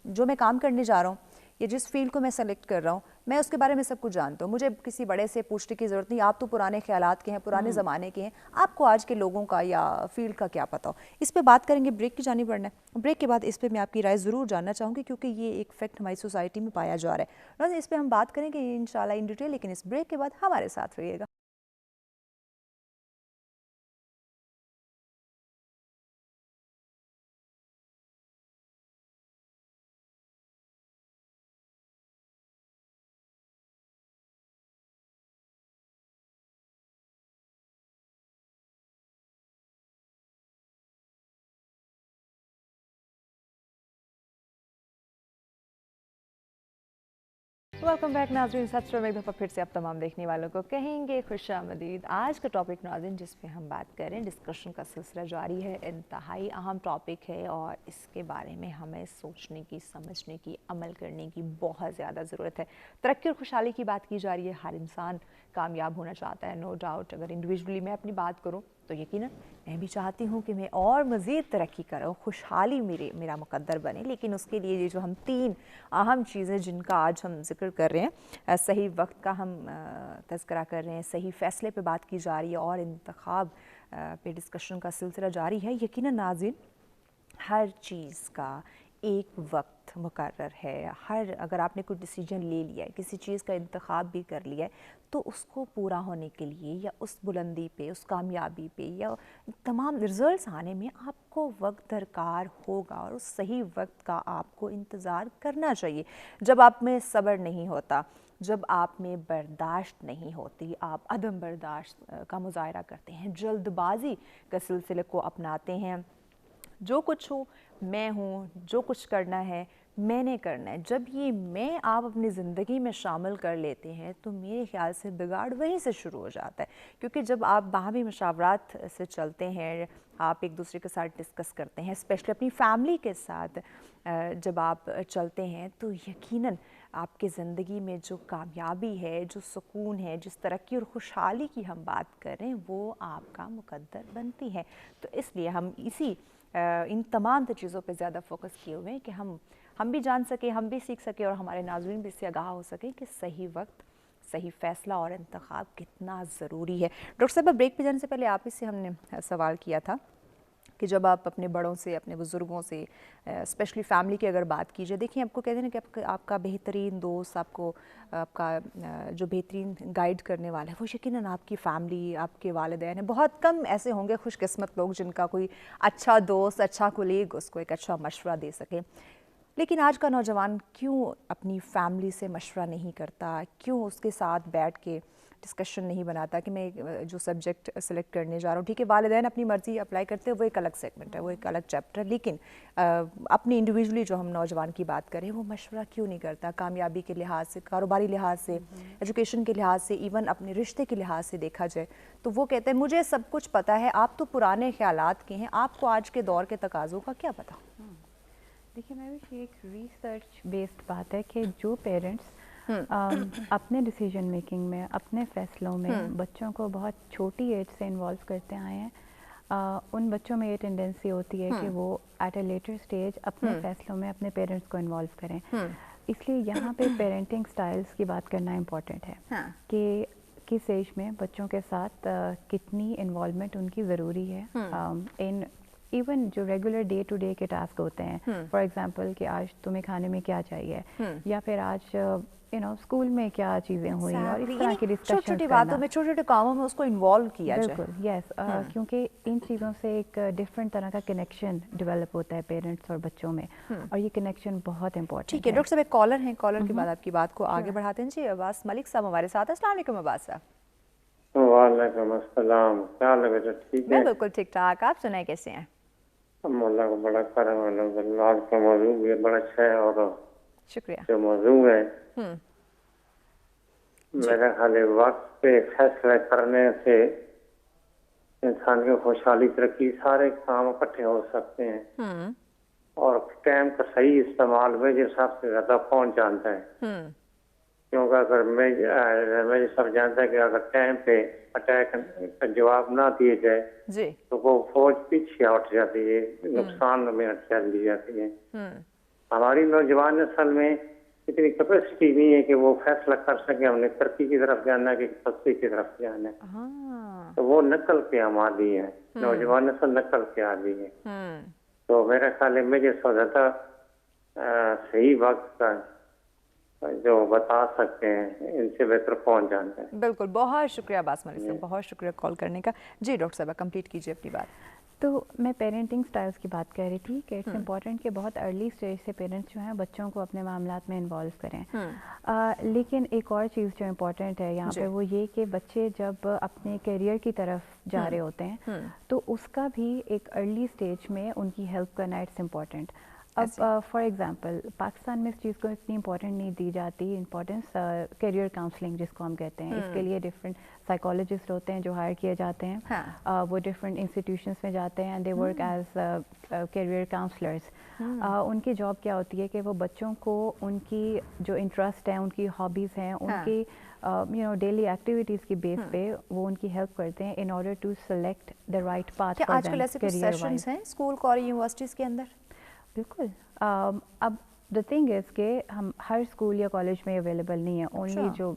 Speaker 1: جو میں کام کرنے جا رہا ہوں یا جس فیلڈ کو میں سلیکٹ کر رہا ہوں, میں اس کے بارے میں سب کچھ جانتا ہوں, مجھے کسی بڑے سے پوچھنے کی ضرورت نہیں, آپ تو پرانے خیالات کے ہیں, پرانے زمانے کے ہیں, آپ کو آج کے لوگوں کا یا فیلڈ کا کیا پتہ ہو. اس پہ بات کریں گے, بریک کی جانب بڑھنا ہے. بریک کے بعد اس پہ میں آپ کی رائے ضرور جاننا چاہوں گی, کیونکہ یہ ایک فیکٹ ہماری سوسائٹی میں پایا جا رہا ہے. اس پہ ہم بات کریں گے انشاءاللہ ان ڈیٹیل, لیکن اس بریک کے بعد ہمارے ساتھ رہیے گا. ویلکم بیک ناظرین, سب سے ایک دفعہ پھر سے آپ تمام دیکھنے والوں کو کہیں گے خوش آمدید. آج کا ٹاپک ناظرین جس پہ ہم بات کریں, ڈسکشن کا سلسلہ جاری ہے, انتہائی اہم ٹاپک ہے اور اس کے بارے میں ہمیں سوچنے کی, سمجھنے کی, عمل کرنے کی بہت زیادہ ضرورت ہے. ترقی اور خوشحالی کی بات کی جا رہی ہے, ہر انسان کامیاب ہونا چاہتا ہے, نو ڈاؤٹ. اگر انڈیویجولی میں اپنی بات کروں تو یقیناً میں بھی چاہتی ہوں کہ میں اور مزید ترقی کروں, خوشحالی میرا مقدر بنے. لیکن اس کے لیے یہ جو ہم 3 اہم چیزیں جن کا آج ہم ذکر کر رہے ہیں, صحیح وقت کا ہم تذکرہ کر رہے ہیں, صحیح فیصلے پہ بات کی جا رہی ہے اور انتخاب پہ ڈسکشن کا سلسلہ جاری ہے. یقیناً ناظرین ہر چیز کا ایک وقت مقرر ہے. اگر آپ نے کوئی ڈیسیجن لے لیا ہے, کسی چیز کا انتخاب بھی کر لیا ہے, تو اس کو پورا ہونے کے لیے یا اس بلندی پہ, اس کامیابی پہ یا تمام رزلٹس آنے میں آپ کو وقت درکار ہوگا, اور اس صحیح وقت کا آپ کو انتظار کرنا چاہیے. جب آپ میں صبر نہیں ہوتا, جب آپ میں برداشت نہیں ہوتی, آپ عدم برداشت کا مظاہرہ کرتے ہیں, جلد بازی کے سلسلے کو اپناتے ہیں, جو کچھ ہو میں ہوں, جو کچھ کرنا ہے میں نے کرنا ہے, جب یہ میں آپ اپنی زندگی میں شامل کر لیتے ہیں تو میرے خیال سے بگاڑ وہیں سے شروع ہو جاتا ہے. کیونکہ جب آپ باہمی مشاورات سے چلتے ہیں, آپ ایک دوسرے کے ساتھ ڈسکس کرتے ہیں, اسپیشلی اپنی فیملی کے ساتھ جب آپ چلتے ہیں, تو یقیناً آپ کی زندگی میں جو کامیابی ہے, جو سکون ہے, جس ترقی اور خوشحالی کی ہم بات کریں, وہ آپ کا مقدر بنتی ہے. تو اس لیے ہم ان تمام چیزوں پہ زیادہ فوکس کیے ہوئے ہیں کہ ہم بھی جان سکیں, ہم بھی سیکھ سکیں اور ہمارے ناظرین بھی اس سے آگاہ ہو سکیں کہ صحیح وقت, صحیح فیصلہ اور انتخاب کتنا ضروری ہے. ڈاکٹر صاحب, بریک پہ جانے سے پہلے آپ ہی سے ہم نے سوال کیا تھا کہ جب آپ اپنے بڑوں سے, اپنے بزرگوں سے, اسپیشلی فیملی کی اگر بات کیجیے, دیکھیں آپ کو کہتے ہیں کہ آپ کا بہترین دوست, آپ کا جو بہترین گائیڈ کرنے والا ہے وہ یقیناً آپ کی فیملی, آپ کے والدین ہیں. بہت کم ایسے ہوں گے خوش قسمت لوگ جن کا کوئی اچھا دوست, اچھا کولیگ اس کو ایک اچھا مشورہ دے سکے. لیکن آج کا نوجوان کیوں اپنی فیملی سے مشورہ نہیں کرتا, کیوں اس کے ساتھ بیٹھ کے ڈسکشن نہیں بناتا کہ میں جو سبجیکٹ سلیکٹ کرنے جا رہا ہوں, ٹھیک ہے والدین اپنی مرضی اپلائی کرتے ہیں, وہ ایک الگ سیگمنٹ ہے, وہ ایک الگ چیپٹر, لیکن اپنی انڈیویجولی جو ہم نوجوان کی بات کریں وہ مشورہ کیوں نہیں کرتا, کامیابی کے لحاظ سے, کاروباری لحاظ سے, ایجوکیشن کے لحاظ سے, ایون اپنے رشتے کے لحاظ سے دیکھا جائے تو وہ کہتے ہیں مجھے سب کچھ پتہ ہے, آپ تو پرانے خیالات کے ہیں, آپ کو آج کے دور کے تقاضوں کا کیا پتہ.
Speaker 4: دیکھیے میں بھی ایک ریسرچ بیسڈ بات ہے کہ جو پیرنٹس اپنے ڈیسیجن میکنگ میں, اپنے فیصلوں میں بچوں کو بہت چھوٹی ایج سے انوالو کرتے آئے ہیں, ان بچوں میں یہ ٹینڈنسی ہوتی ہے کہ وہ ایٹ اے لیٹر اسٹیج اپنے فیصلوں میں اپنے پیرنٹس کو انوالو کریں. اس لیے یہاں پہ پیرنٹنگ سٹائلز کی بات کرنا امپورٹنٹ ہے کہ کس ایج میں بچوں کے ساتھ کتنی انوالومنٹ ان کی ضروری ہے ان ایون جو ریگولر ڈے ٹو ڈے کے ٹاسک ہوتے ہیں. فار ایگزامپل کہ آج تمہیں کھانے میں کیا چاہیے, یا پھر آج اسکول میں کیا چیزیں ہوئی, اور اس طرح کی ڈسکشن
Speaker 1: چھوٹی باتوں میں, چھوٹے چھوٹے کاموں میں اس کو انوالو کیا جائے.
Speaker 4: بالکل, یس, کیونکہ ان چیزوں سے ایک ڈفرینٹ طرح کا کنیکشن ڈیولپ ہوتا ہے پیرنٹس اور بچوں میں, اور یہ کنیکشن بہت امپورٹنٹ ہے.
Speaker 1: ٹھیک ہے ڈاکٹر صاحب, ایک کالر ہیں, کالر کے بعد آپ کی بات کو آگے بڑھاتے ہیں. جی عباس ملک صاحب ہمارے ساتھ ہیں. السلام علیکم عباس صاحب.
Speaker 5: وعلیکم السلام, کیا حال ہے؟ ٹھیک ہے,
Speaker 1: میں بالکل ٹھیک ٹھاک, آپ سنائیں کیسے ہیں؟
Speaker 5: اللہ کا بڑا کرم ہے, الحمدللہ. آج کا موضوع بھی بڑا اچھا ہے, اور
Speaker 1: شکریہ.
Speaker 5: جو موضوع ہے میرا خیال ہے وقت پہ فیصلہ کرنے سے انسان کی خوشحالی, ترقی, سارے کام اکٹھے ہو سکتے ہیں. اور ٹائم کا صحیح استعمال میجر صاحب سے زیادہ کون جانتا ہے؟ کیونکہ اگر میجر صاحب جانتا ہے کہ اگر ٹائم پہ اٹیک کا جواب نہ دیے جائے
Speaker 1: جی
Speaker 5: تو وہ فوج پیچھے ہٹ جاتی ہے، نقصان میں چل دی جاتی ہے. ہماری نوجوان نسل میں اتنی کیپیسٹی نہیں ہے کہ وہ فیصلہ کر سکے ہم نے ترقی کی طرف جانا ہے کہ پستی کی طرف جانا ہے. تو وہ نقل کے ہم عادی ہیں، نوجوان نسل نقل کے عادی ہے. تو میرا خیال ہے میجر صاحب زیادہ صحیح وقت کا جو بتا سکتے ہیں، ان سے بہتر کون جانتا ہے.
Speaker 1: بالکل، بہت شکریہ عباس ملک صاحب، بہت شکریہ کال کرنے کا. جی ڈاکٹر صاحبہ کمپلیٹ کیجیے اپنی بات.
Speaker 4: تو میں پیرنٹنگ سٹائلز کی بات کر رہی تھی کہ اٹس امپورٹنٹ کہ بہت ارلی اسٹیج سے پیرنٹس جو ہیں بچوں کو اپنے معاملات میں انوالو کریں. لیکن ایک اور چیز جو امپورٹنٹ ہے یہاں پہ وہ یہ کہ بچے جب اپنے کیریئر کی طرف جا رہے ہوتے ہیں تو اس کا بھی ایک ارلی اسٹیج میں ان کی ہیلپ کرنا اٹس امپورٹنٹ. اب فار ایگزامپل پاکستان میں اس چیز کو اتنی امپورٹنٹ نہیں دی جاتی امپورٹنس کیریئر کاؤنسلنگ جس کو ہم کہتے ہیں. اس کے لیے ڈفرینٹ سائیکالوجسٹ ہوتے ہیں جو ہائر کیے جاتے ہیں. وہ ڈفرینٹ انسٹیٹیوشنس میں جاتے ہیں، they work as career counsellors. ان کی جاب کیا ہوتی ہے کہ وہ بچوں کو ان کی جو انٹرسٹ ہیں، ان کی ہابیز ہیں، ان کی ڈیلی ایکٹیویٹیز کی بیس پہ وہ ان کی ہیلپ کرتے ہیں in order to select the right path for
Speaker 1: آج کل ایسے کچھ سیشنز ہیں اسکول کالج یونیورسٹیز کے اندر؟
Speaker 4: بالکل. اب دا تھنگ از کہ ہم ہر اسکول یا کالج میں اویلیبل نہیں ہے، اونلی جو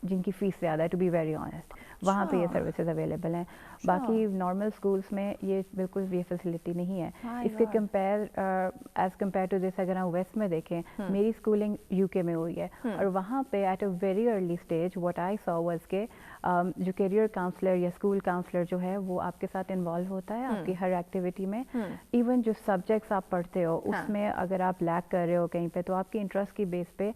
Speaker 4: جن کی فیس زیادہ ہے، ٹو بی ویری آنیسٹ وہاں پہ یہ سروسز اویلیبل ہیں. باقی نارمل اسکولس میں یہ بالکل بھی فیسلٹی نہیں ہے. اس کے ایز کمپیئر ٹو دس اگر ہم ویسٹ میں دیکھیں، میری اسکولنگ یو کے میں ہوئی ہے اور وہاں پہ at a very early stage what I saw was کہ جو کیریئر کاؤنسلر یا اسکول کاؤنسلر جو ہے وہ آپ کے ساتھ انوالو ہوتا ہے آپ کی ہر ایکٹیویٹی میں. ایون جو سبجیکٹس آپ پڑھتے ہو اس میں اگر آپ لیک کر رہے ہو کہیں پہ تو آپ کی انٹرسٹ کی بیس پہ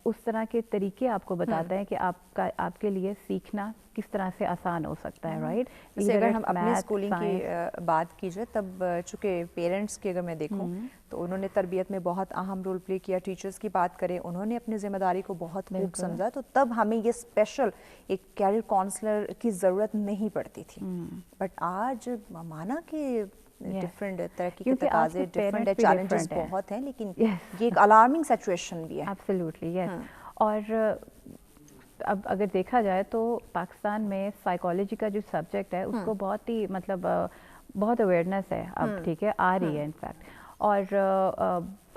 Speaker 4: اس طرح کے طریقے آپ کو بتاتا ہے کہ آپ کے لیے سیکھنا کس طرح سے آسان ہو سکتا ہے. رائٹ،
Speaker 1: اگر ہم اپنی اسکولنگ کی بات کی جائے تب چونکہ پیرنٹس کی اگر میں دیکھوں تو انہوں نے تربیت میں بہت اہم رول پلے کیا. ٹیچرز کی بات کریں، انہوں نے اپنی ذمہ داری کو بہت خوب سمجھا. تو تب ہمیں یہ اسپیشل ایک کیریئر کاؤنسلر کی ضرورت نہیں پڑتی تھی. بٹ آج مانا کہ ڈفرینٹ ترقی کے تقاضے، ڈفرینٹ چیلنجز بہت ہیں، لیکن یہ ایک الارمنگ سچویشن بھی ہے.
Speaker 4: ایبسلیوٹلی یس. اور اب اگر دیکھا جائے تو پاکستان میں سائیکالوجی کا جو سبجیکٹ ہے اس کو بہت ہی مطلب بہت اویئرنیس ہے اب، ٹھیک ہے، آ رہی ہے انفیکٹ. اور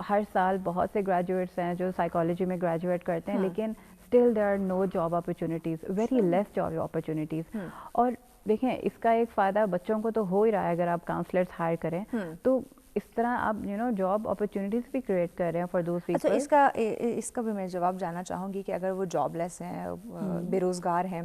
Speaker 4: ہر سال بہت سے گریجویٹس ہیں جو سائیکالوجی میں گریجویٹ کرتے ہیں، لیکن still there are know job opportunities, very less job opportunities. اور دیکھیں اس کا ایک فائدہ بچوں کو تو ہو ہی رہا ہے اگر آپ کاؤنسلرس ہائر کریں تو اس طرح آپ جاب اپرچونیٹیز بھی کریٹ کر رہے ہیں فار دوز پیپل.
Speaker 1: اچھا، اس کا بھی میں جواب جاننا چاہوں گی کہ اگر وہ جاب لیس ہیں، بے روزگار ہیں،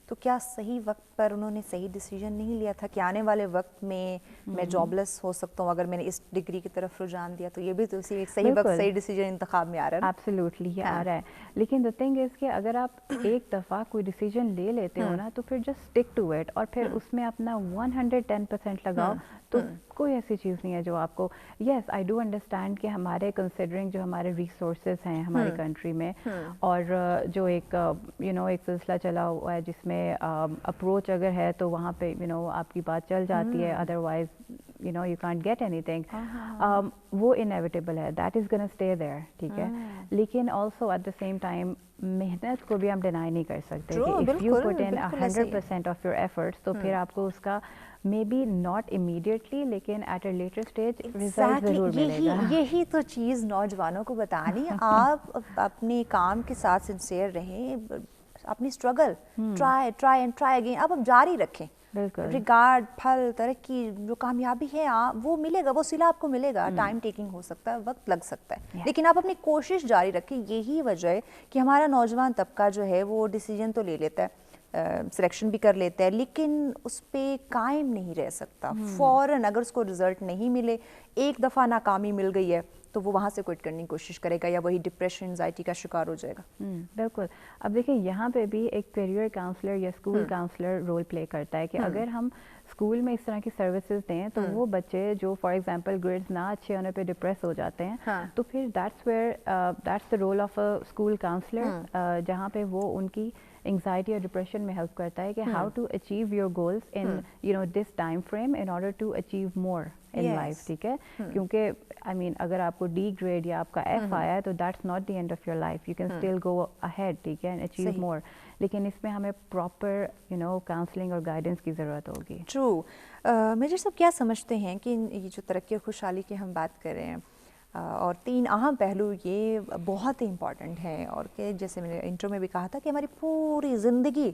Speaker 1: تو کیا صحیح وقت پر انہوں نے صحیح ڈیسیجن نہیں لیا تھا کہ آنے والے وقت میں جاب لیس ہو سکتا ہوں اگر میں نے اس ڈگری کی طرف رجحان دیا؟ تو یہ بھی تو صحیح وقت صحیح ڈیسیجن انتخاب میں آ رہا ہے.
Speaker 4: ایبسلیوٹلی یہ آ رہا ہے. لیکن دا تھنگ از کہ اگر آپ ایک دفعہ کوئی ڈیسیجن لے لیتے ہو نا تو پھر جسٹ اسٹک ٹو اٹ اور پھر اس میں اپنا 110% لگاؤ. تو کوئی ایسی چیز نہیں ہے جو آپ کو، یس آئی ڈو انڈرسٹینڈ کہ ہمارے کنسیڈرنگ جو ہمارے ریسورسز ہیں ہماری کنٹری میں اور جو ایک ایک سلسلہ چلا ہوا ہے جس میں اپروچ اگر ہے تو وہاں پہ آپ کی بات چل جاتی ہے، otherwise you can't get anything. وہ انیویٹیبل ہے، دیٹ از گonna stay there. ٹھیک ہے، لیکن also at the same time محنت کو بھی ہم ڈینائی نہیں کر سکتے کہ if you put in 100% of your efforts تو پھر آپ کو اس کا مے بی ناٹ امیڈیٹلی لیکن at a later stage result ضرور ملے گا.
Speaker 1: یہی تو چیز نوجوانوں کو بتانی ہے. آپ اپنے کام کے ساتھ سنسیئر رہیں، اپنی اسٹرگل ٹرائی اگین آپ جاری رکھیں. ریگارڈ، پھل، ترقی، جو کامیابی ہے وہ ملے گا، وہ صلہ آپ کو ملے گا. ٹائم ٹیکنگ ہو سکتا ہے، وقت لگ سکتا ہے، لیکن آپ اپنی کوشش جاری رکھیں. یہی وجہ ہے کہ ہمارا نوجوان طبقہ جو ہے وہ ڈیسیجن تو لے لیتا ہے، سلیکشن بھی کر لیتا ہے، لیکن اس پہ قائم نہیں رہ سکتا. فوراً اگر اس کو رزلٹ نہیں ملے، ایک دفعہ ناکامی مل گئی ہے تو وہ وہاں سے کوئٹ کرنے کی کوشش کرے گا یا وہی ڈپریشن، انزائٹی کا شکار ہو جائے گا.
Speaker 4: بالکل. اب دیکھیں یہاں پہ بھی ایک کیریئر کاؤنسلر یا اسکول کاؤنسلر رول پلے کرتا ہے کہ اگر ہم اسکول میں اس طرح کی سروسز دیں تو وہ بچے جو فار ایگزامپل گریڈز نہ اچھے ہونے پہ ڈپریس ہو جاتے ہیں تو پھر that's the role of a school counsellor, جہاں پہ وہ ان کی انگزائٹی اور ڈپریشن میں ہیلپ کرتا ہے کہ how to achieve your goals in this time frame in order to achieve more in life, ٹھیک ہے, کیونکہ I mean اگر آپ کو D grade یا آپ کا F آیا ہے تو that's not the end of your life, you can still go ahead, ٹھیک ہے, and achieve more, لیکن اس میں ہمیں proper counseling اور guidance کی ضرورت ہوگی.
Speaker 1: True. میجر صاحب کیا سمجھتے ہیں کہ یہ جو ترقی اور خوشحالی کی ہم بات کر رہے ہیں اور 3 اہم پہلو یہ بہت ہی امپورٹنٹ ہیں اور کہ جیسے میں نے انٹرو میں بھی کہا تھا کہ ہماری پوری زندگی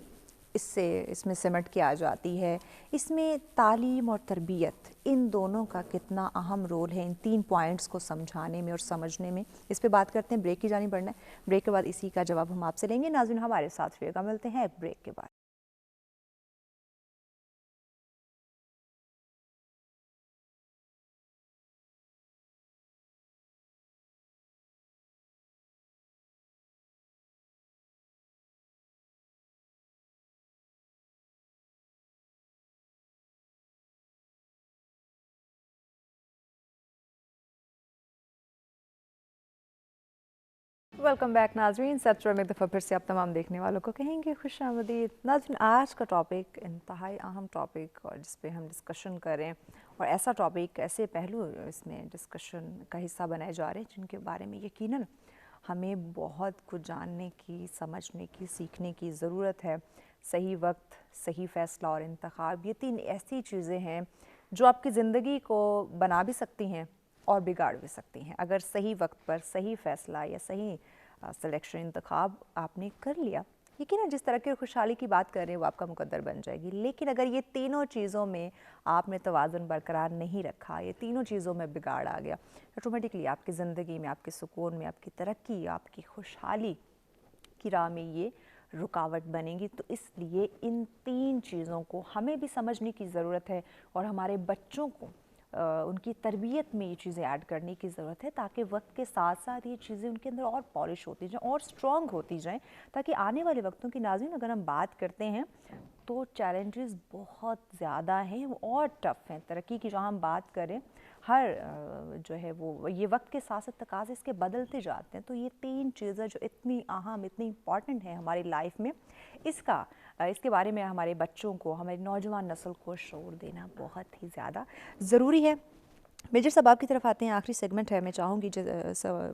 Speaker 1: اس میں سمٹ کے آ جاتی ہے, اس میں تعلیم اور تربیت ان دونوں کا کتنا اہم رول ہے ان 3 پوائنٹس کو سمجھانے میں اور سمجھنے میں, اس پہ بات کرتے ہیں. بریک کی جانب بڑھنا ہے, بریک کے بعد اسی کا جواب ہم آپ سے لیں گے. ناظرین ہمارے ساتھ رہیے گا, ملتے ہیں ایک بریک کے بعد. ویلکم بیک ناظرین, سچ میں ایک دفعہ پھر سے آپ تمام دیکھنے والوں کو کہیں گے خوش آمدید. ناظرین آج کا ٹاپک انتہائی اہم ٹاپک اور جس پہ ہم ڈسکشن کریں, اور ایسا ٹاپک ایسے پہلو اس میں ڈسکشن کا حصہ بنائے جا رہے ہیں جن کے بارے میں یقیناً ہمیں بہت کچھ جاننے کی, سمجھنے کی, سیکھنے کی ضرورت ہے. صحیح وقت, صحیح فیصلہ اور انتخاب, یہ 3 ایسی چیزیں ہیں جو آپ کی زندگی کو بنا بھی سکتی ہیں اور بگاڑ بھی سکتی ہیں. اگر صحیح وقت پر صحیح فیصلہ یا صحیح سلیکشن انتخاب آپ نے کر لیا, یقیناً جس ترقی اور خوشحالی کی بات کر رہے ہیں وہ آپ کا مقدر بن جائے گی. لیکن اگر یہ تینوں چیزوں میں آپ نے توازن برقرار نہیں رکھا, یہ تینوں چیزوں میں بگاڑ آ گیا, آٹومیٹکلی آپ کی زندگی میں, آپ کے سکون میں, آپ کی ترقی, آپ کی خوشحالی کی راہ میں یہ رکاوٹ بنے گی. تو اس لیے ان 3 چیزوں کو ہمیں بھی سمجھنے کی ضرورت ہے اور ہمارے بچوں کو ان کی تربیت میں یہ چیزیں ایڈ کرنے کی ضرورت ہے, تاکہ وقت کے ساتھ ساتھ یہ چیزیں ان کے اندر اور پالش ہوتی جائیں اور اسٹرانگ ہوتی جائیں, تاکہ آنے والے وقتوں کی. ناظرین اگر ہم بات کرتے ہیں تو چیلنجز بہت زیادہ ہیں اور ٹف ہیں. ترقی کی جو ہم بات کریں, ہر جو ہے وہ یہ وقت کے ساتھ ساتھ تقاضے اس کے بدلتے جاتے ہیں. تو یہ 3 چیزیں جو اتنی اہم, اتنی امپورٹنٹ ہیں ہماری لائف میں, اس کے بارے میں ہمارے بچوں کو, ہماری نوجوان نسل کو شعور دینا بہت ہی زیادہ ضروری ہے. میجر صاحب آپ کی طرف آتے ہیں, آخری سیگمنٹ ہے, میں چاہوں گی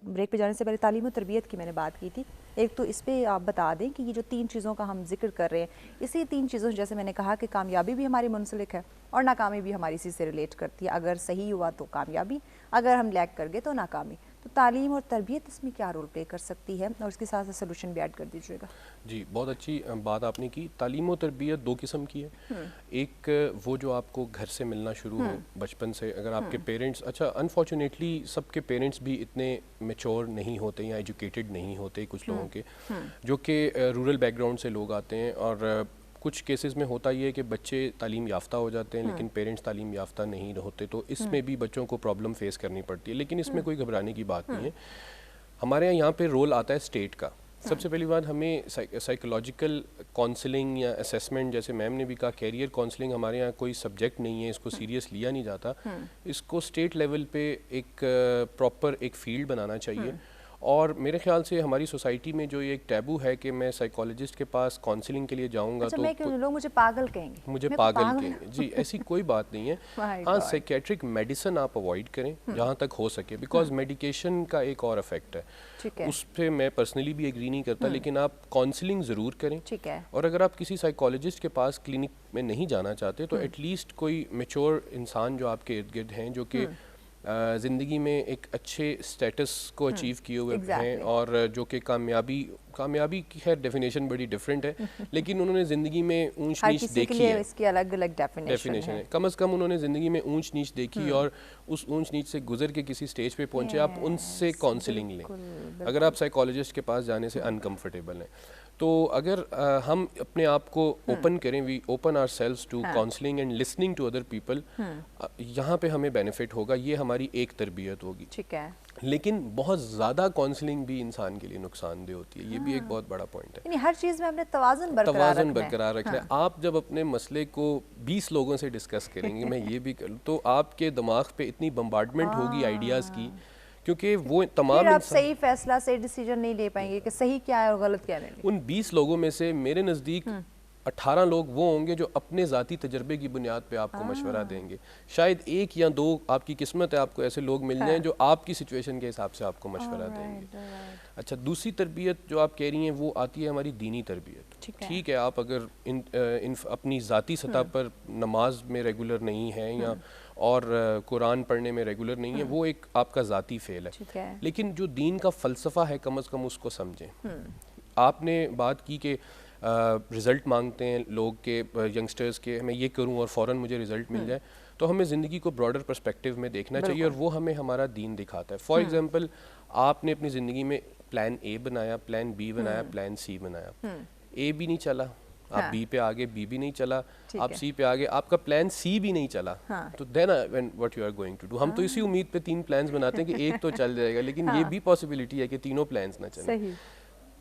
Speaker 1: بریک پہ جانے سے پہلے تعلیم و تربیت کی میں نے بات کی تھی, ایک تو اس پہ آپ بتا دیں کہ یہ جو 3 چیزوں کا ہم ذکر کر رہے ہیں, اسی 3 چیزوں جیسے میں نے کہا کہ کامیابی بھی ہماری منسلک ہے اور ناکامی بھی ہماری اسی سے ریلیٹ کرتی ہے. اگر صحیح ہوا تو کامیابی, اگر ہم لیگ کر گئے تو ناکامی. تو تعلیم اور تربیت اس میں کیا رول پلے کر سکتی ہے, اور اس کے ساتھ ساتھ سلوشن بھی ایڈ کر دیجیے گا.
Speaker 2: جی بہت اچھی بات آپ نے کی. تعلیم و تربیت 2 قسم کی ہے. ایک وہ جو آپ کو گھر سے ملنا شروع ہو بچپن سے. اگر آپ کے پیرنٹس, اچھا انفارچونیٹلی سب کے پیرنٹس بھی اتنے میچور نہیں ہوتے یا ایجوکیٹڈ نہیں ہوتے, کچھ لوگوں کے جو کہ رورل بیک گراؤنڈ سے لوگ آتے ہیں, اور کچھ کیسز میں ہوتا یہ ہے کہ بچے تعلیم یافتہ ہو جاتے ہیں لیکن پیرنٹس تعلیم یافتہ نہیں ہوتے, تو اس میں بھی بچوں کو پرابلم فیس کرنی پڑتی ہے. لیکن اس میں کوئی گھبرانے کی بات نہیں ہے. ہمارے یہاں پہ رول آتا ہے اسٹیٹ کا. سب سے پہلی بات, ہمیں سائیکولوجیکل کاؤنسلنگ یا اسیسمنٹ, جیسے میم نے بھی کہا کیریئر کاؤنسلنگ ہمارے یہاں کوئی سبجیکٹ نہیں ہے, اس کو سیریس لیا نہیں جاتا. اس کو اسٹیٹ لیول پہ ایک پراپر ایک فیلڈ بنانا چاہیے. اور میرے خیال سے ہماری سوسائٹی میں جو یہ ایک ٹیبو ہے کہ میں سائیکالوجسٹ کے پاس کاؤنسلنگ کے لیے جاؤں گا تو
Speaker 1: لوگ مجھے پاگل کہیں گے,
Speaker 2: مجھے پاگل کہیں گے. جی ایسی کوئی بات نہیں ہے. ہاں سائیکیٹرک میڈیسن آپ اوائڈ کریں جہاں تک ہو سکے, بیکاز میڈیکیشن کا ایک اور افیکٹ ہے, اس پہ میں پرسنلی بھی ایگری نہیں کرتا, لیکن آپ کاؤنسلنگ ضرور کریں. اور اگر آپ کسی سائیکالوجسٹ کے پاس کلینک میں نہیں جانا چاہتے تو ایٹ لیسٹ کوئی میچور انسان جو آپ کے ارد گرد ہیں, جو کہ زندگی میں ایک اچھے اسٹیٹس کو اچیو کیے ہوئے ہیں, اور جو کہ کامیابی کی خیر ڈیفینیشن بڑی ڈفرینٹ ہے, لیکن انہوں نے زندگی میں اونچ نیچ دیکھی ہے,
Speaker 1: اس کی الگ الگ ڈیفینیشن ہے.
Speaker 2: کم از کم انہوں نے زندگی میں اونچ نیچ دیکھی اور اس اونچ نیچ سے گزر کے کسی سٹیج پہ پہنچے. آپ ان سے کاؤنسلنگ لیں اگر آپ سائیکالوجسٹ کے پاس جانے سے انکمفرٹیبل ہیں. تو اگر ہم اپنے آپ کو اوپن کریں, we open ourselves to counselling and listening to other people, یہاں پہ ہمیں بینیفٹ ہوگا. یہ ہماری ایک تربیت ہوگی.
Speaker 1: ٹھیک ہے.
Speaker 2: لیکن بہت زیادہ کاؤنسلنگ بھی انسان کے لیے نقصان دہ ہوتی ہے. یہ بھی ایک بہت بڑا پوائنٹ ہے.
Speaker 1: یعنی ہر چیز میں اپنے توازن برقرار
Speaker 2: رکھنا ہے. آپ جب اپنے مسئلے کو 20 لوگوں سے ڈسکس کریں گے, میں یہ بھی کروں, تو آپ کے دماغ پہ اتنی بمبارڈمنٹ ہوگی آئیڈیاز کی, کیونکہ وہ تمام
Speaker 1: آپ صحیح فیصلہ, صحیح ڈیسیجن نہیں لے پائیں گے کہ صحیح کیا ہے اور غلط کیا ہے.
Speaker 2: ان 20 لوگوں میں سے میرے نزدیک 18 لوگ وہ ہوں گے جو اپنے ذاتی تجربے کی بنیاد پہ آپ کو مشورہ دیں گے. شاید 1 یا 2 آپ کی قسمت ہے, آپ کو ایسے لوگ مل جائیں جو آپ کی سچویشن کے حساب سے آپ کو مشورہ دیں گے. اچھا, دوسری تربیت جو آپ کہہ رہی ہیں وہ آتی ہے ہماری دینی تربیت. ٹھیک ہے, آپ اگر اپنی ذاتی سطح پر نماز میں ریگولر نہیں ہیں یا اور قرآن پڑھنے میں ریگولر نہیں ہے, وہ ایک آپ کا ذاتی فعل ہے. لیکن جو دین کا فلسفہ ہے کم از کم اس کو سمجھیں. آپ نے بات کی کہ رزلٹ مانگتے ہیں لوگ کے, ینگسٹرز کے, میں یہ کروں اور فوراً مجھے رزلٹ مل جائے. تو ہمیں زندگی کو براڈر پرسپیکٹیو میں دیکھنا چاہیے, اور وہ ہمیں ہمارا دین دکھاتا ہے. فار ایگزامپل, آپ نے اپنی زندگی میں پلان اے بنایا, پلان بی بنایا, پلان سی بنایا. اے بھی نہیں چلا, آپ بی پہ آگے, بی بھی نہیں چلا, آپ سی پہ آگے, آپ کا پلان سی بھی نہیں چلا. تو then what you are going to do. ہم تو اسی امید پہ 3 پلانز بناتے ہیں کہ ایک تو چل جائے گا, لیکن یہ بھی پاسبلٹی ہے کہ تینوں پلانز نہ چلیں.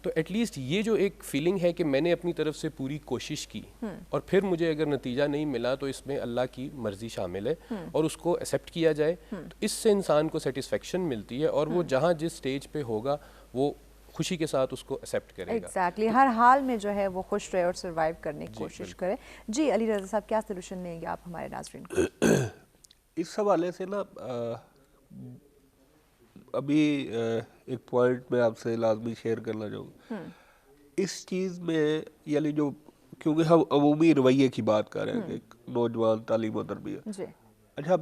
Speaker 2: تو ایٹ لیسٹ یہ جو ایک فیلنگ ہے کہ میں نے اپنی طرف سے پوری کوشش کی اور پھر مجھے اگر نتیجہ نہیں ملا تو اس میں اللہ کی مرضی شامل ہے, اور اس کو ایکسیپٹ کیا جائے, تو اس سے انسان کو سیٹسفیکشن ملتی ہے, اور وہ جہاں جس سٹیج پہ ہوگا وہ خوشی کے ساتھ اس کو ایکسیپٹ کرے گا.
Speaker 1: ایگزیکٹلی, ہر حال میں جو ہے وہ خوش رہے اور سروائیو کرنے کی کوشش کرے. جی علی رضا صاحب, کیا سولوشن دیں گے آپ ہمارے ناظرین کو؟
Speaker 3: اس حوالے سے نا ابھی ایک پوائنٹ میں آپ سے لازمی شیئر کرنا چاہوں گا. اس چیز میں یعنی جو, کیونکہ ہم عمومی رویے کی بات کر رہے ہیں کہ نوجوان تعلیم و تربیت. اچھا,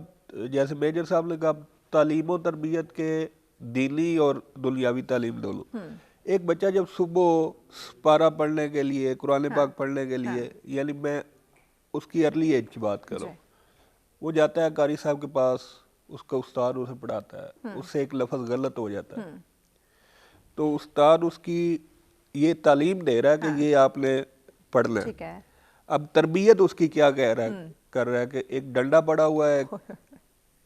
Speaker 3: جیسے میجر صاحب نے کہا تعلیم و تربیت کے دینی اور دنیاوی تعلیم دونوں. ایک بچہ جب صبح پارہ پڑھنے کے لیے, قرآن پاک پڑھنے کے لیے, یعنی میں اس کی ارلی ایج کی بات کروں, وہ جاتا ہے قاری صاحب کے پاس, اس کا استاد اسے پڑھاتا ہے, اس سے ایک لفظ غلط ہو جاتا ہے تو استاد اس کی یہ تعلیم دے رہا ہے کہ یہ آپ نے پڑھنا ہے. اب تربیت اس کی کیا کہہ رہا ہے, کر رہا ہے کہ ایک ڈنڈا پڑا ہوا ہے,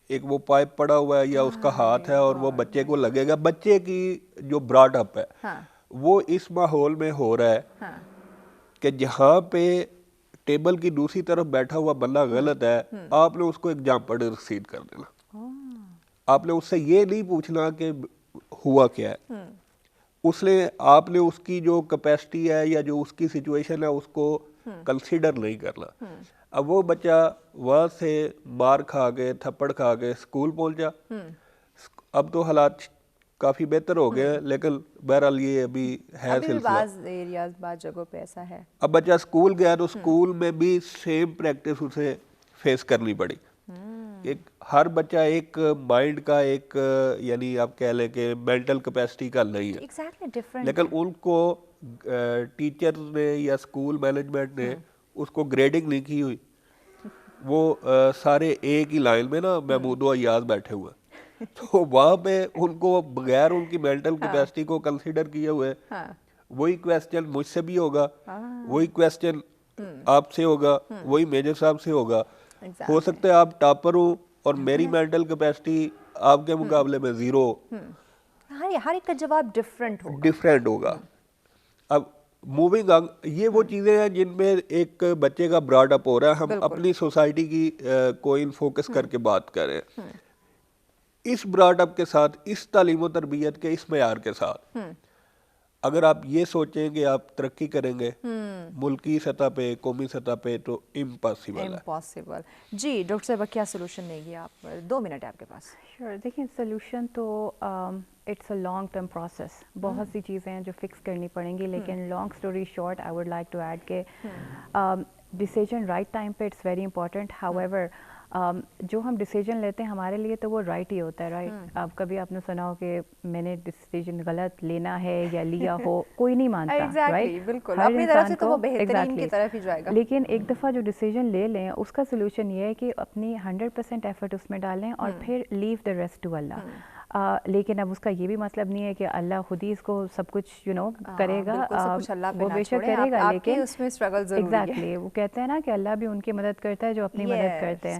Speaker 3: ایک وہ پائپ پڑا ہوا ہے, یا اس کا ہاتھ ہے, اور وہ بچے کو لگے گا. بچے کی جو براڈ اپ ہے وہ اس ماحول میں ہو رہا ہے کہ جہاں پہ ٹیبل کی دوسری طرف بیٹھا ہوا بندہ غلط ہے, آپ نے اس کو ایک جامپڑ رسید کر دینا. آپ نے اس سے یہ نہیں پوچھنا کہ ہوا کیا ہے, آپ نے اس کی جو کیپیسٹی ہے یا جو اس کی سچویشن ہے اس کو کنسیڈر نہیں کرنا. اب وہ بچہ وہاں سے مار کھا کے, تھپڑ کھا کے اسکول پہنچا. اب تو حالات کافی بہتر ہو گئے, لیکن بہرحال یہ ابھی ہے سلسلہ.
Speaker 1: بعض ایریاز, بعض جگہوں پہ ایسا ہے.
Speaker 3: اب بچہ اسکول گیا تو اسکول میں بھی سیم پریکٹس اسے فیس کرنی پڑی. ہر بچہ ایک مائنڈ کا ایک, یعنی آپ کہہ لیں کہ مینٹل کیپیسٹی کا نہیں ہے, لیکن ان کو ٹیچر نے یا اسکول مینجمنٹ نے اس کو گریڈنگ نہیں کی ہوئی. وہ سارے ایک ہی لائن میں نا محمود و ایاز بیٹھے ہوئے, تو وہاں پہ ان کو بغیر ان کی مینٹل کیپیسٹی کو کنسیڈر کیے ہوئے وہی کویسچن مجھ سے بھی ہوگا, وہی کویسچن آپ سے ہوگا, وہی میجر صاحب سے ہوگا. ہو سکتا ہے آپ ٹاپر ہوں اور میری مینٹل کیپیسٹی آپ کے مقابلے میں 0 ہو.
Speaker 1: ہر ایک کا جواب ڈفرینٹ
Speaker 3: ہوگا. اب موونگ آن, یہ وہ چیزیں ہیں جن میں ایک بچے کا براڈ اپ ہو رہا ہے. ہم اپنی سوسائٹی کی کو ان فوکس کر کے بات کر رہے ہیں. اس براڈ اپ کے ساتھ, اس تعلیم و تربیت کے اس معیار کے ساتھ اگر آپ یہ سوچیں کہ آپ ترقی کریں گے ملکی سطح پہ, قومی سطح پہ, تو امپاسبل ہے.
Speaker 1: جی ڈاکٹر صاحبہ, کیا سولوشن دیں گے آپ؟ 2 منٹ ہے آپ کے پاس.
Speaker 4: دیکھیں, سولوشن تو it's a long term process. بہت سی چیزیں ہیں جو فکس کرنی پڑیں گی, لیکن long story short I would like to add کہ ڈیسیجن رائٹ ٹائم پہ it's very important. However جو ہم ڈیسیجن لیتے ہیں ہمارے لیے تو وہ رائٹ ہی ہوتا ہے, رائٹ. اب کبھی آپ نے سنا ہو کہ میں نے ڈیسیجن غلط لینا ہے یا لیا ہو, کوئی نہیں مانتا, رائٹ.
Speaker 1: بالکل اپنی طرف سے تو وہ بہترین کی طرف ہی جائے گا.
Speaker 4: لیکن ایک دفعہ جو ڈیسیجن لے لیں اس کا سولوشن یہ ہے کہ اپنی 100% ایفرٹ اس میں ڈالیں اور پھر لیو دا ریسٹ ٹو اللہ. لیکن اب اس کا یہ بھی مطلب نہیں ہے کہ اللہ خود ہی اس کو سب کچھ کرے گا, وہ بے شک کرے گا, لیکن
Speaker 1: اس میں اسٹرگل ضروری ہے.
Speaker 4: ایگزیکٹلی, وہ کہتے ہیں نا کہ اللہ بھی ان کی مدد کرتا ہے جو اپنی مدد کرتے ہیں.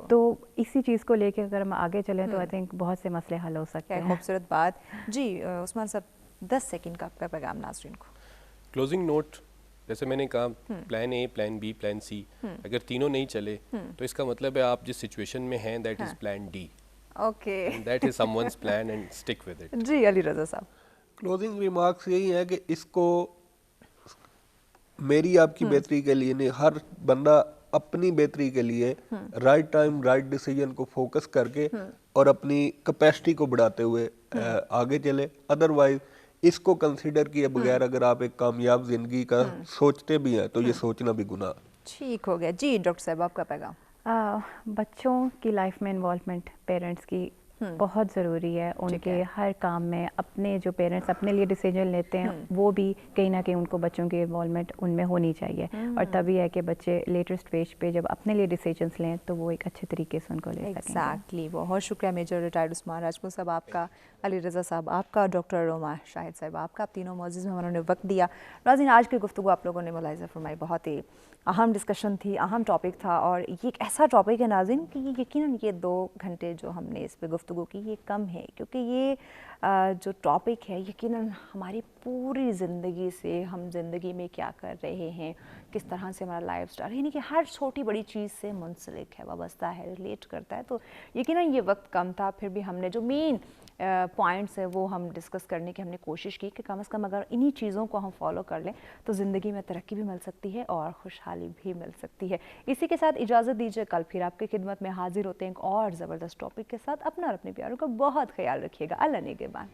Speaker 4: تو اسی چیز کو لے کے اگر ہم آگے چلیں تو آئی تھنک بہت سے مسئلے حل ہو سکتے ہیں.
Speaker 1: خوبصورت بات. جی عثمان صاحب, 10 سیکنڈ کا آپ کا پیغام ناظرین کو.
Speaker 2: کلوزنگ نوٹ, جیسے میں نے کہا plan a, plan be, plan سی, اگر تینوں نہیں چلے تو اس کا مطلب ہے آپ جس سچویشن میں ہیں that is plan D. That is someone's plan and stick with it.
Speaker 1: جی علی رضا صاحب,
Speaker 3: کلوزنگ ریمارکس یہی ہے کہ اس کو میری آپ کی بہتری کے لیے نہیں، ہر بندہ اپنی بہتری کے لیے رائٹ ٹائم رائٹ ڈیسیجن کو فوکس کر کے اور اپنی کیپیسٹی کو بڑھاتے ہوئے آگے چلے. ادروائز اس کو کنسیڈر کیے بغیر اگر آپ ایک کامیاب زندگی کا سوچتے بھی ہیں تو یہ سوچنا بھی گناہ.
Speaker 1: ٹھیک ہو گیا. جی ڈاکٹر صاحب آپ کا پیغام.
Speaker 4: بچوں کی لائف میں انوالومنٹ پیرنٹس کی بہت ضروری ہے. ان کے ہر کام میں اپنے جو پیرنٹس اپنے لیے ڈیسیجن لیتے ہیں وہ بھی کہیں نہ کہیں ان کو بچوں کی انوالومنٹ ان میں ہونی چاہیے. اور تبھی ہے کہ بچے لیٹر اسٹیج پہ جب اپنے لیے ڈیسیجنس لیں تو وہ ایک اچھے طریقے سے ان کو لے سکیں.
Speaker 1: ایگزیکٹلی. بہت شکریہ میجر ریٹائرڈ عثمان راجپوت صاحب آپ کا، علی رضا صاحب آپ کا، ڈاکٹر روما شاہد صاحب آپ کا. آپ تینوں معزز میں انہوں نے وقت دیا. ناظرین آج کی گفتگو آپ لوگوں نے ملاحظہ فرمائی، بہت ہی اہم ڈسکشن تھی، اہم ٹاپک تھا، اور یہ ایک ایسا ٹاپک ہے ناظرین کہ یہ یقیناً یہ 2 گھنٹے جو ہم نے اس پہ گفتگو کی یہ کم ہے، کیونکہ یہ جو ٹاپک ہے یقیناً ہماری پوری زندگی سے، ہم زندگی میں کیا کر رہے ہیں، کس طرح سے ہمارا لائف سٹائل، یعنی کہ ہر چھوٹی بڑی چیز سے منسلک ہے، وابستہ ہے، ریلیٹ کرتا ہے. تو یقیناً یہ وقت کم تھا، پھر بھی ہم نے جو مین پوائنٹس ہیں وہ ہم ڈسکس کرنے کی ہم نے کوشش کی کہ کم از کم اگر انہی چیزوں کو ہم فالو کر لیں تو زندگی میں ترقی بھی مل سکتی ہے اور خوشحالی بھی مل سکتی ہے. اسی کے ساتھ اجازت دیجیے، کل پھر آپ کی خدمت میں حاضر ہوتے ہیں ایک اور زبردست ٹاپک کے ساتھ. اپنا اور اپنے پیاروں کا بہت خیال رکھیے گا. اللہ نگہبان.